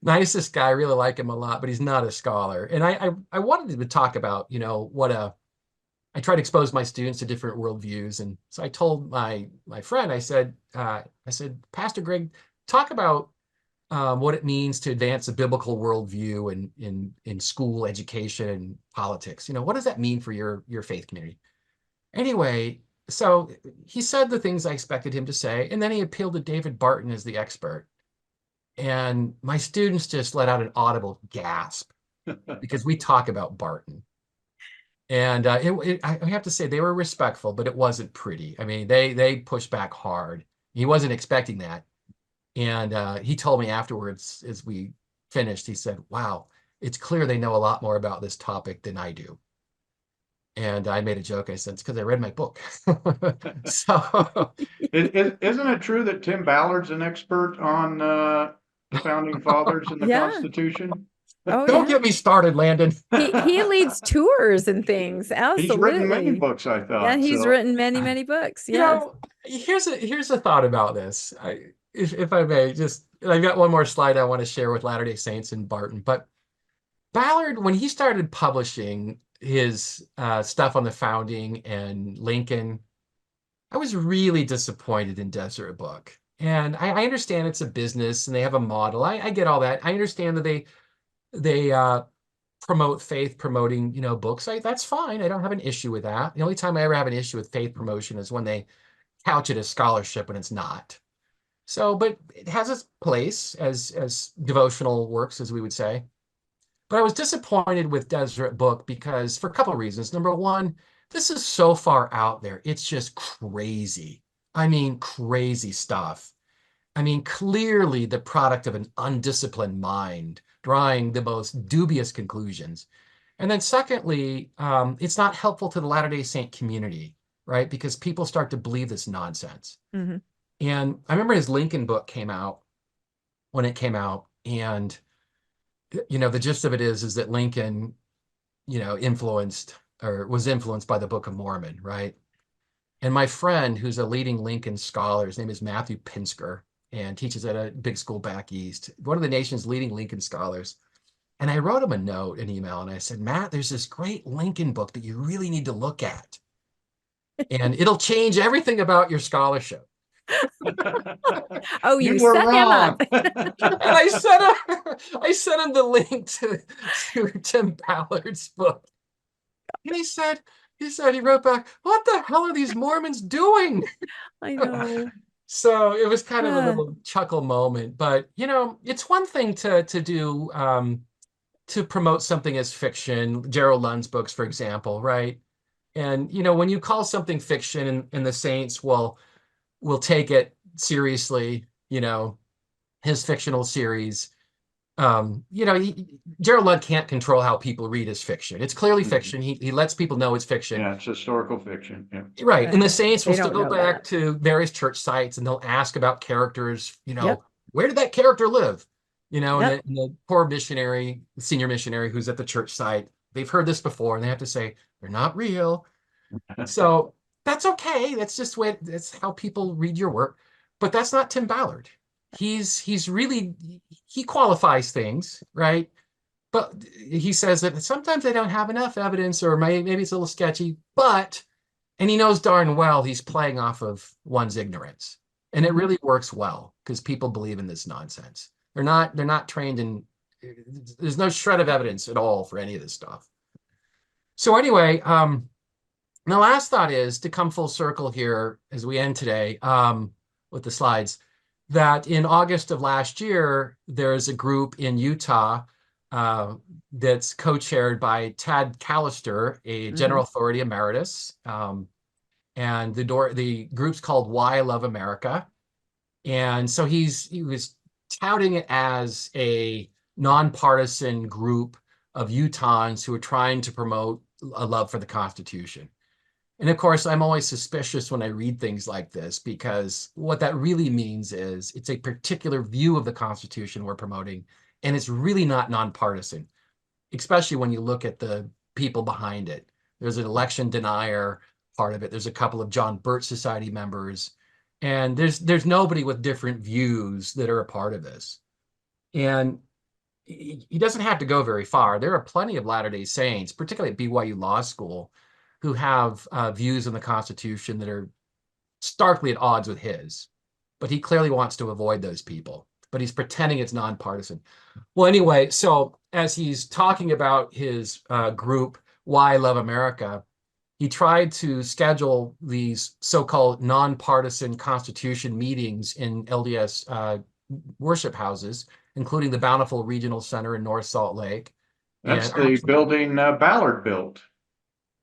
Speaker 3: nicest guy, I really like him a lot, but he's not a scholar. And I wanted him to talk about, I try to expose my students to different worldviews. And so I told my friend, I said, Pastor Greg, talk about what it means to advance a biblical worldview in school education and politics. What does that mean for your faith community? Anyway, so he said the things I expected him to say, and then he appealed to David Barton as the expert. And my students just let out an audible gasp because we talk about Barton. And I have to say they were respectful, but it wasn't pretty. I mean, they pushed back hard. He wasn't expecting that. And he told me afterwards, as we finished, he said, wow, it's clear they know a lot more about this topic than I do. And I made a joke. I said, it's because I read my book. So
Speaker 2: Isn't it true that Tim Ballard's an expert on the founding fathers and the
Speaker 1: Yeah.
Speaker 2: Constitution?
Speaker 1: Oh,
Speaker 3: don't
Speaker 1: yeah.
Speaker 3: get me started, Landon.
Speaker 1: He leads tours and things. Absolutely.
Speaker 2: He's written many books, I thought.
Speaker 1: Yeah, he's written many books. Yes.
Speaker 3: Here's a thought about this. If I may, I've got one more slide I want to share with Latter-day Saints and Barton. But Ballard, when he started publishing his stuff on the founding and Lincoln, I was really disappointed in Deseret Book. And I understand it's a business and they have a model. I get all that. I understand that they promote faith promoting, books. That's fine. I don't have an issue with that. The only time I ever have an issue with faith promotion is when they couch it as scholarship when it's not. So, but it has its place as devotional works, as we would say. But I was disappointed with Deseret Book because for a couple of reasons. Number one, this is so far out there. It's just crazy. I mean, crazy stuff. I mean, clearly the product of an undisciplined mind, drawing the most dubious conclusions. And then secondly, it's not helpful to the Latter-day Saint community, right? Because people start to believe this nonsense.
Speaker 1: Mm-hmm.
Speaker 3: And I remember his Lincoln book came out when it came out. And, the gist of it is that Lincoln, was influenced by the Book of Mormon, right? And my friend, who's a leading Lincoln scholar, his name is Matthew Pinsker, and teaches at a big school back east, one of the nation's leading Lincoln scholars. And I wrote him a note, an email, and I said, Matt, there's this great Lincoln book that you really need to look at. And it'll change everything about your scholarship.
Speaker 1: Oh, you
Speaker 2: were
Speaker 1: set him
Speaker 2: wrong.
Speaker 1: up.
Speaker 3: And I sent him the link to Tim Ballard's book. And he wrote back, what the hell are these Mormons doing?
Speaker 1: I know.
Speaker 3: So it was kind of a little chuckle moment, but it's one thing to do to promote something as fiction, Gerald Lund's books, for example, right? And when you call something fiction and the Saints will take it seriously, his fictional series. Gerald Lund can't control how people read his fiction. It's clearly fiction. He lets people know it's fiction.
Speaker 2: Yeah, it's historical fiction. Yeah.
Speaker 3: Right. And the Saints will
Speaker 1: They
Speaker 3: still
Speaker 1: don't
Speaker 3: go
Speaker 1: know
Speaker 3: back
Speaker 1: that.
Speaker 3: to various church sites and they'll ask about characters,
Speaker 1: Yep.
Speaker 3: where did that character live? And
Speaker 1: Yep.
Speaker 3: the poor senior missionary who's at the church site, they've heard this before and they have to say, they're not real. So that's okay. That's how people read your work. But that's not Tim Ballard. He qualifies things, right? But he says that sometimes they don't have enough evidence or maybe it's a little sketchy, and he knows darn well he's playing off of one's ignorance. And it really works well because people believe in this nonsense. They're not trained in, there's no shred of evidence at all for any of this stuff. So anyway, the last thought is to come full circle here as we end today with the slides, that in August of last year, there's a group in Utah that's co-chaired by Tad Callister, a general authority emeritus. And the group's called Why I Love America. And so he was touting it as a nonpartisan group of Utahns who are trying to promote a love for the Constitution. And of course, I'm always suspicious when I read things like this, because what that really means is it's a particular view of the Constitution we're promoting, and it's really not nonpartisan, especially when you look at the people behind it. There's an election denier part of it. There's a couple of John Birch Society members, and there's nobody with different views that are a part of this. And he doesn't have to go very far. There are plenty of Latter-day Saints, particularly at BYU Law School, who have views on the Constitution that are starkly at odds with his. But he clearly wants to avoid those people. But he's pretending it's nonpartisan. Well, anyway, so as he's talking about his group, Why I Love America, he tried to schedule these so-called nonpartisan Constitution meetings in LDS worship houses, including the Bountiful Regional Center in North Salt Lake.
Speaker 2: That's the building Ballard built.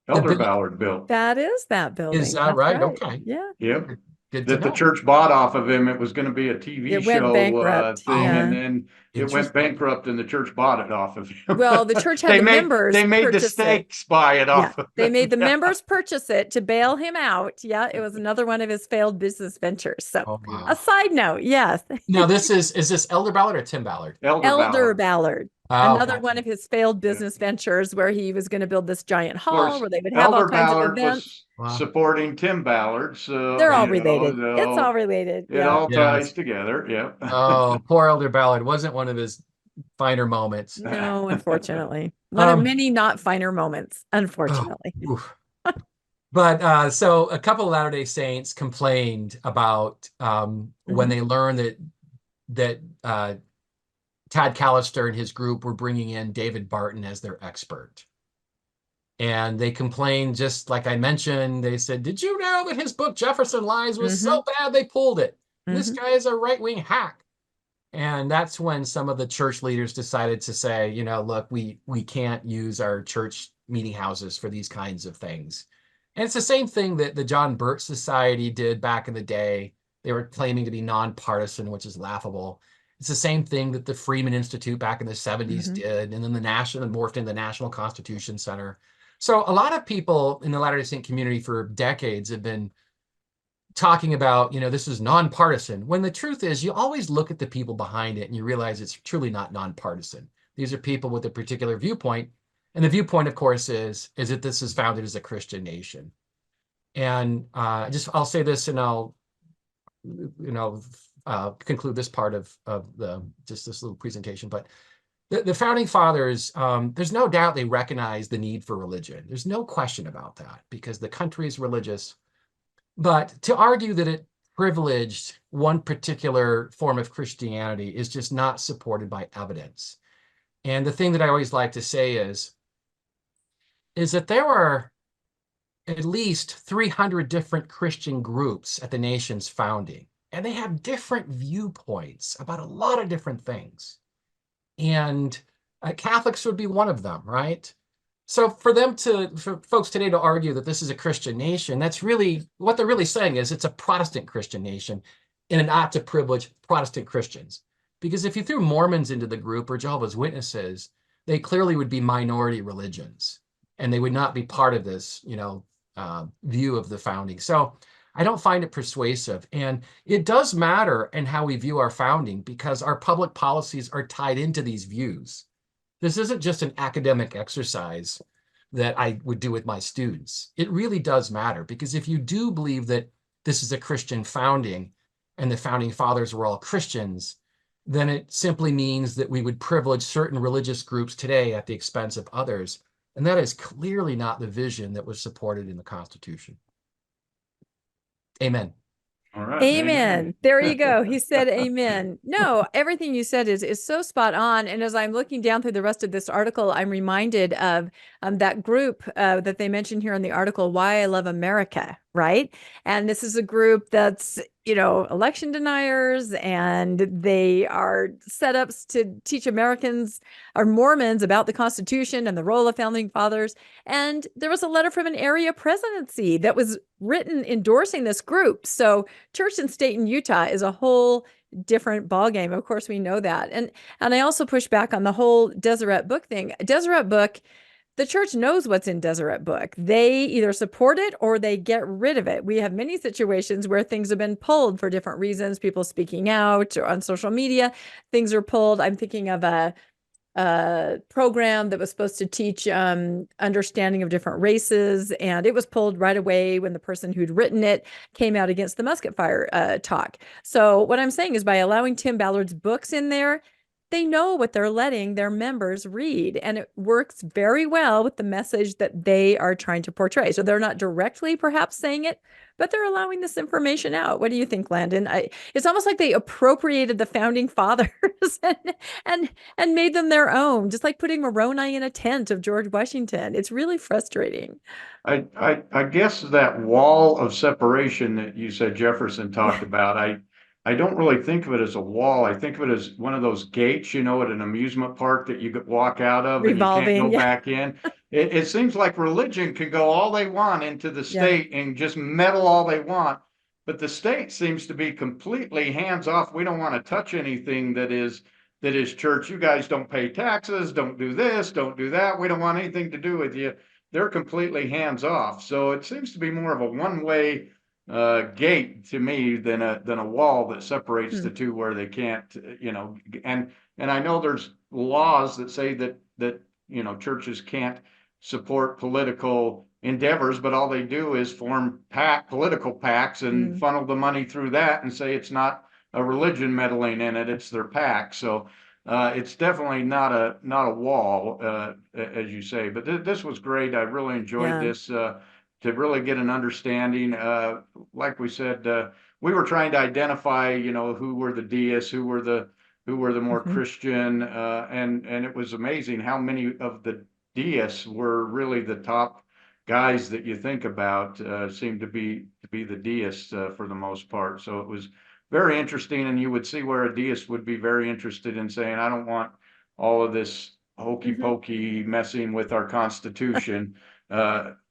Speaker 2: Elder Ballard built.
Speaker 1: That is that building.
Speaker 3: Is that
Speaker 1: That's
Speaker 3: right? Okay.
Speaker 1: Yeah.
Speaker 2: Yep.
Speaker 3: Good to
Speaker 2: That the
Speaker 3: know.
Speaker 2: church bought off of him. It was going to be a TV
Speaker 1: It went
Speaker 2: show
Speaker 1: bankrupt,
Speaker 2: thing,
Speaker 1: yeah.
Speaker 2: and then it went bankrupt, and the church bought it off of him.
Speaker 1: Well, the church had the members
Speaker 2: They made the
Speaker 1: purchase it.
Speaker 2: stakes buy it
Speaker 1: Yeah,
Speaker 2: off of
Speaker 1: they
Speaker 2: him.
Speaker 1: made the members purchase it to bail him out. Yeah, it was another one of his failed business ventures. So,
Speaker 3: Oh, wow.
Speaker 1: a side note, yes,
Speaker 3: Now, is this Elder Ballard or Tim Ballard?
Speaker 1: Elder Ballard.
Speaker 3: Oh,
Speaker 1: Another
Speaker 3: okay.
Speaker 1: one of his failed business ventures where he was going to build this giant hall where they would have
Speaker 2: Elder
Speaker 1: all kinds
Speaker 2: Ballard
Speaker 1: of events.
Speaker 2: was supporting Tim Ballard, so
Speaker 1: They're all related. It's all related.
Speaker 2: It
Speaker 1: Yeah.
Speaker 2: all ties together. Yeah.
Speaker 3: Oh, poor Elder Ballard. Wasn't one of his finer moments.
Speaker 1: No, unfortunately. One of many not finer moments, unfortunately.
Speaker 3: Oof. But so a couple of Latter-day Saints complained about when they learned that Tad Callister and his group were bringing in David Barton as their expert. And they complained, just like I mentioned, they said, did you know that his book, Jefferson Lies, was so bad they pulled it? This guy is a right-wing hack. And that's when some of the church leaders decided to say, you know, look, we can't use our church meeting houses for these kinds of things. And it's the same thing that the John Birch Society did back in the day. They were claiming to be nonpartisan, which is laughable. It's the same thing that the Freeman Institute back in the 70s did, and then the National morphed into the National Constitution Center. So a lot of people in the Latter-day Saint community for decades have been talking about, you know, this is nonpartisan, when the truth is you always look at the people behind it and you realize it's truly not nonpartisan. These are people with a particular viewpoint. And the viewpoint, of course, is that this is founded as a Christian nation. And I'll say this, and I'll, conclude this part of this little presentation. But the founding fathers, there's no doubt they recognized the need for religion. There's no question about that, because the country is religious. But to argue that it privileged one particular form of Christianity is just not supported by evidence. And the thing that I always like to say is that there were at least 300 different Christian groups at the nation's founding, and they have different viewpoints about a lot of different things. And Catholics would be one of them, right? So for folks today to argue that this is a Christian nation, that's really, what they're really saying is it's a Protestant Christian nation, and it ought to privilege Protestant Christians. Because if you threw Mormons into the group or Jehovah's Witnesses, they clearly would be minority religions, and they would not be part of this, view of the founding. So I don't find it persuasive. And it does matter in how we view our founding, because our public policies are tied into these views. This isn't just an academic exercise that I would do with my students. It really does matter, because if you do believe that this is a Christian founding and the founding fathers were all Christians, then it simply means that we would privilege certain religious groups today at the expense of others. And that is clearly not the vision that was supported in the Constitution. Amen.
Speaker 2: All right.
Speaker 1: Amen. There you go. He said amen. No, everything you said is so spot on. And as I'm looking down through the rest of this article, I'm reminded of that group that they mentioned here in the article, Why I Love America, right? And this is a group that's, election deniers, and they are setups to teach Americans or Mormons about the Constitution and the role of founding fathers. And there was a letter from an area presidency that was written endorsing this group. So church and state in Utah is a whole different ballgame. Of course, we know that. And I also push back on the whole Deseret Book thing. Deseret Book the church knows what's in Deseret Book. They either support it or they get rid of it. We have many situations where things have been pulled for different reasons, people speaking out or on social media, things are pulled. I'm thinking of a program that was supposed to teach understanding of different races, and it was pulled right away when the person who'd written it came out against the musket fire talk. So what I'm saying is by allowing Tim Ballard's books in there, they know what they're letting their members read, and it works very well with the message that they are trying to portray. So they're not directly perhaps saying it, but they're allowing this information out. What do you think, Landon? It's almost like they appropriated the founding fathers and made them their own, just like putting Moroni in a tent of George Washington. It's really frustrating.
Speaker 2: I guess that wall of separation that you said Jefferson talked
Speaker 1: Yeah.
Speaker 2: about, I don't really think of it as a wall. I think of it as one of those gates, at an amusement park that you could walk out of and you can't
Speaker 1: Revolving,
Speaker 2: go
Speaker 1: yeah.
Speaker 2: back in. It seems like religion can go all they want into the
Speaker 1: Yeah.
Speaker 2: state and just meddle all they want. But the state seems to be completely hands off. We don't want to touch anything that is church. You guys don't pay taxes, don't do this, don't do that. We don't want anything to do with you. They're completely hands off. So it seems to be more of a one-way gate to me than a wall that separates the two, where they can't, and I know there's laws that say that churches can't support political endeavors, but all they do is form political PACs and funnel the money through that and say it's not a religion meddling in it, it's their PAC. So it's definitely not a wall, as you say. But this was great. I really enjoyed this to really get an understanding. Like we said, we were trying to identify, who were the deists, who were the more Christian, and it was amazing how many of the deists were really the top guys that you think about. Seemed to be the deists for the most part. So it was very interesting, and you would see where a deist would be very interested in saying, I don't want all of this hokey pokey messing with our Constitution.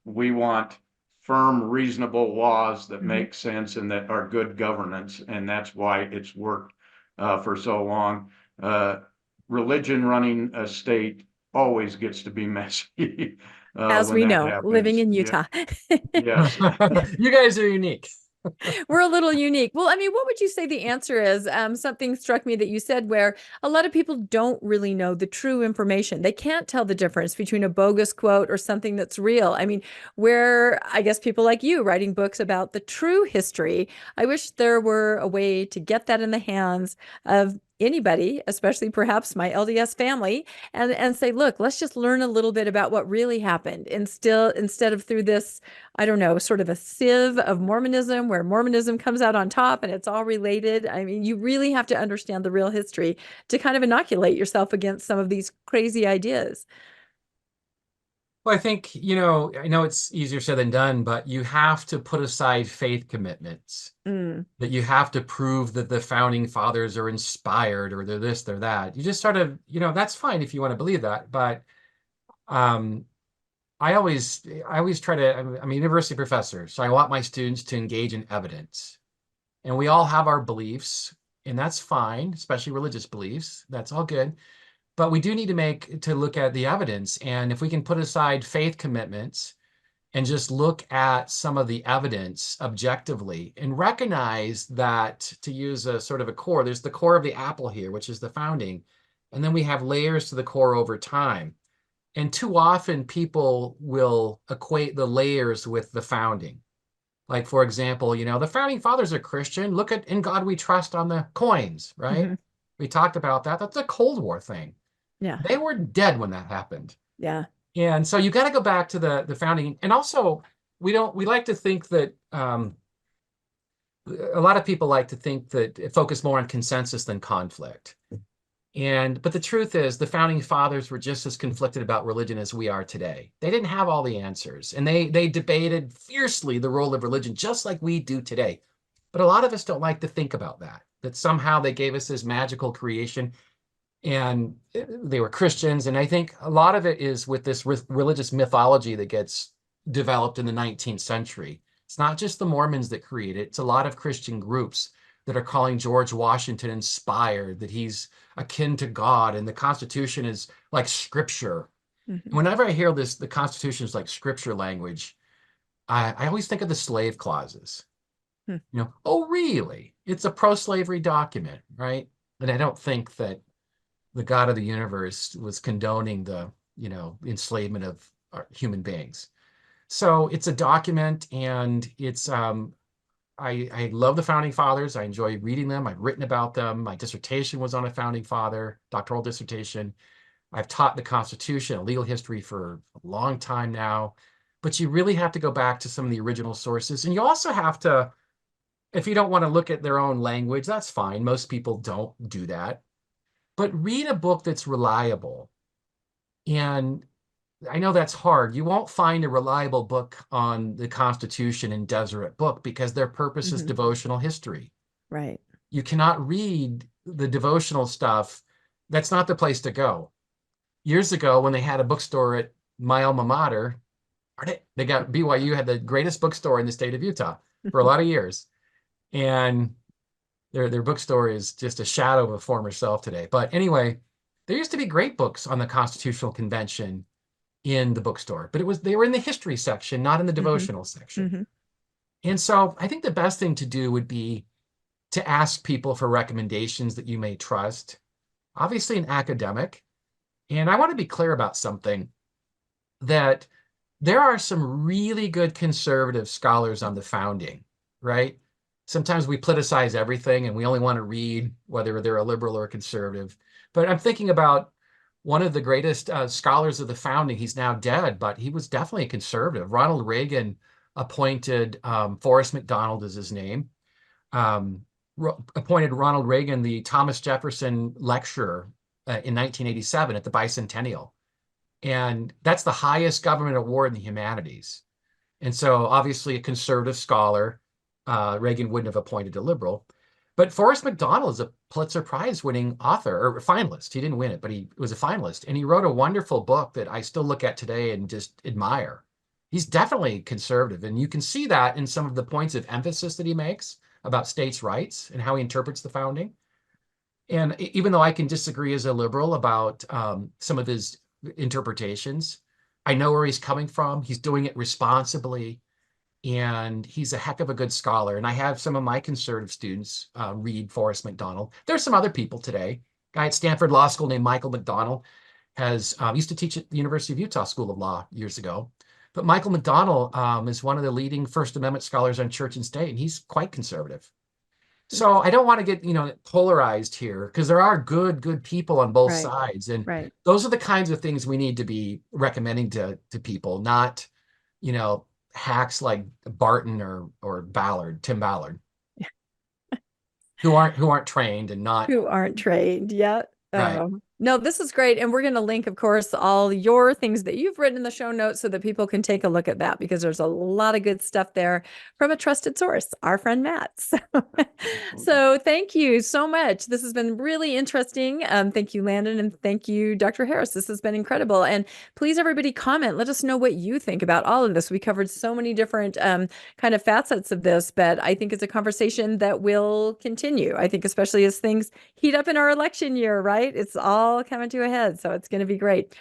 Speaker 2: We want firm, reasonable laws that make sense and that are good governance, and that's why it's worked for so long. Religion running a state always gets to be messy.
Speaker 1: As
Speaker 2: when
Speaker 1: we
Speaker 2: that
Speaker 1: know,
Speaker 2: happens.
Speaker 1: living in Utah.
Speaker 2: Yes.
Speaker 3: You guys are unique.
Speaker 1: We're a little unique. Well, I mean, what would you say the answer is? Something struck me that you said where a lot of people don't really know the true information. They can't tell the difference between a bogus quote or something that's real. I mean, where I guess people like you writing books about the true history, I wish there were a way to get that in the hands of anybody, especially perhaps my LDS family, and say, look, let's just learn a little bit about what really happened, and still, instead of through this, I don't know, sort of a sieve of Mormonism where Mormonism comes out on top and it's all related. I mean, you really have to understand the real history to kind of inoculate yourself against some of these crazy ideas.
Speaker 3: Well, I think, I know it's easier said than done, but you have to put aside faith commitments. That you have to prove that the founding fathers are inspired or they're this, they're that. You just sort of, that's fine if you want to believe that. But I always try to, I'm a university professor, so I want my students to engage in evidence. And we all have our beliefs, and that's fine, especially religious beliefs. That's all good. But we do need to look at the evidence. And if we can put aside faith commitments and just look at some of the evidence objectively and recognize that, to use a sort of a core, there's the core of the apple here, which is the founding. And then we have layers to the core over time. And too often people will equate the layers with the founding. Like, for example, the founding fathers are Christian. Look at In God We Trust on the coins, right? We talked about that. That's a Cold War thing.
Speaker 1: Yeah.
Speaker 3: They were dead when that happened.
Speaker 1: Yeah.
Speaker 3: And so you got to go back to the founding. And also, we like to think that a lot of people like to think that it focus more on consensus than conflict. But the truth is, the founding fathers were just as conflicted about religion as we are today. They didn't have all the answers, and they debated fiercely the role of religion, just like we do today. But a lot of us don't like to think about that somehow they gave us this magical creation, and they were Christians. And I think a lot of it is with this religious mythology that gets developed in the 19th century. It's not just the Mormons that create it. It's a lot of Christian groups that are calling George Washington inspired, that he's akin to God, and the Constitution is like scripture.
Speaker 1: Mm-hmm.
Speaker 3: Whenever I hear this, the Constitution is like scripture language, I always think of the slave clauses.
Speaker 1: Hmm.
Speaker 3: Oh, really? It's a pro-slavery document, right? And I don't think that the God of the universe was condoning the, enslavement of human beings. So it's a document, and it's I love the founding fathers. I enjoy reading them. I've written about them. My dissertation was on a founding father, doctoral dissertation. I've taught the Constitution and legal history for a long time now. But you really have to go back to some of the original sources. And you also have to, if you don't want to look at their own language, that's fine. Most people don't do that. But read a book that's reliable. And I know that's hard. You won't find a reliable book on the Constitution in Deseret Book because their purpose is
Speaker 1: Mm-hmm.
Speaker 3: devotional history.
Speaker 1: Right.
Speaker 3: You cannot read the devotional stuff. That's not the place to go. Years ago, when they had a bookstore at my alma mater, they got BYU had the greatest bookstore in the state of Utah for a lot of years. And their bookstore is just a shadow of a former self today. But anyway, there used to be great books on the Constitutional Convention in the bookstore, but they were in the history section, not in the devotional section.
Speaker 1: Mm-hmm.
Speaker 3: And so I think the best thing to do would be to ask people for recommendations that you may trust, obviously an academic. And I want to be clear about something, that there are some really good conservative scholars on the founding, right? Sometimes we politicize everything and we only want to read whether they're a liberal or a conservative. But I'm thinking about one of the greatest scholars of the founding. He's now dead, but he was definitely a conservative. Ronald Reagan appointed Forrest McDonald is his name. Appointed Ronald Reagan the Thomas Jefferson Lecturer in 1987 at the Bicentennial. And that's the highest government award in the humanities. And so obviously a conservative scholar, Reagan wouldn't have appointed a liberal. But Forrest McDonald is a Pulitzer Prize winning author, or finalist. He didn't win it, but he was a finalist. And he wrote a wonderful book that I still look at today and just admire. He's definitely conservative. And you can see that in some of the points of emphasis that he makes about states' rights and how he interprets the founding. And even though I can disagree as a liberal about some of his interpretations, I know where he's coming from. He's doing it responsibly. And he's a heck of a good scholar. And I have some of my conservative students read Forrest McDonald. There's some other people today. A guy at Stanford Law School named Michael McDonald used to teach at the University of Utah School of Law years ago. But Michael McDonald is one of the leading First Amendment scholars on church and state, and he's quite conservative. So I don't want to get polarized here, because there are good people on both sides. And those are the kinds of things we need to be recommending to people, not, hacks like Barton or Ballard, Tim Ballard, who aren't trained and not
Speaker 1: who aren't trained yet.
Speaker 3: Right.
Speaker 1: No, this is great. And we're going to link, of course, all your things that you've written in the show notes so that people can take a look at that, because there's a lot of good stuff there from a trusted source, our friend Matt. So thank you so much. This has been really interesting. Thank you, Landon. And thank you, Dr. Harris. This has been incredible. And please, everybody, comment. Let us know what you think about all of this. We covered so many different kind of facets of this, but I think it's a conversation that will continue. I think especially as things heat up in our election year, right? It's all coming to a head. So it's going to be great.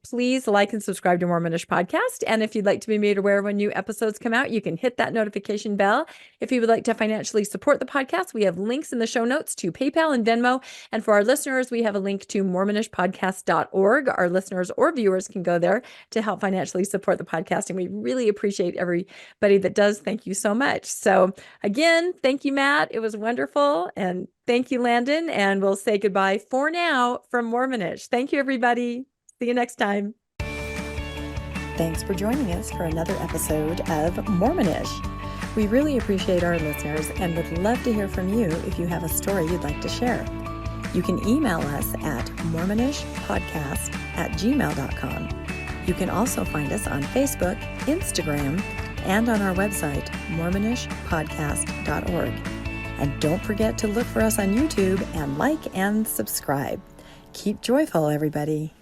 Speaker 1: Please like and subscribe to Mormonish Podcast. And if you'd like to be made aware of when new episodes come out, you can hit that notification bell. If you would like to financially support the podcast, we have links in the show notes to PayPal and Venmo. And for our listeners, we have a link to mormonishpodcast.org. Our listeners or viewers can go there to help financially support the podcast. And we really appreciate everybody that does. Thank you so much. So again, thank you, Matt. It was wonderful. And thank you, Landon. And we'll say goodbye for now from Mormonish. Thank you, everybody. See you next time. Thanks for joining us for another episode of Mormonish. We really appreciate our listeners and would love to hear from you if you have a story you'd like to share. You can email us at mormonishpodcast@gmail.com. You can also find us on Facebook, Instagram, and on our website, mormonishpodcast.org. And don't forget to look for us on YouTube and like and subscribe. Keep joyful, everybody.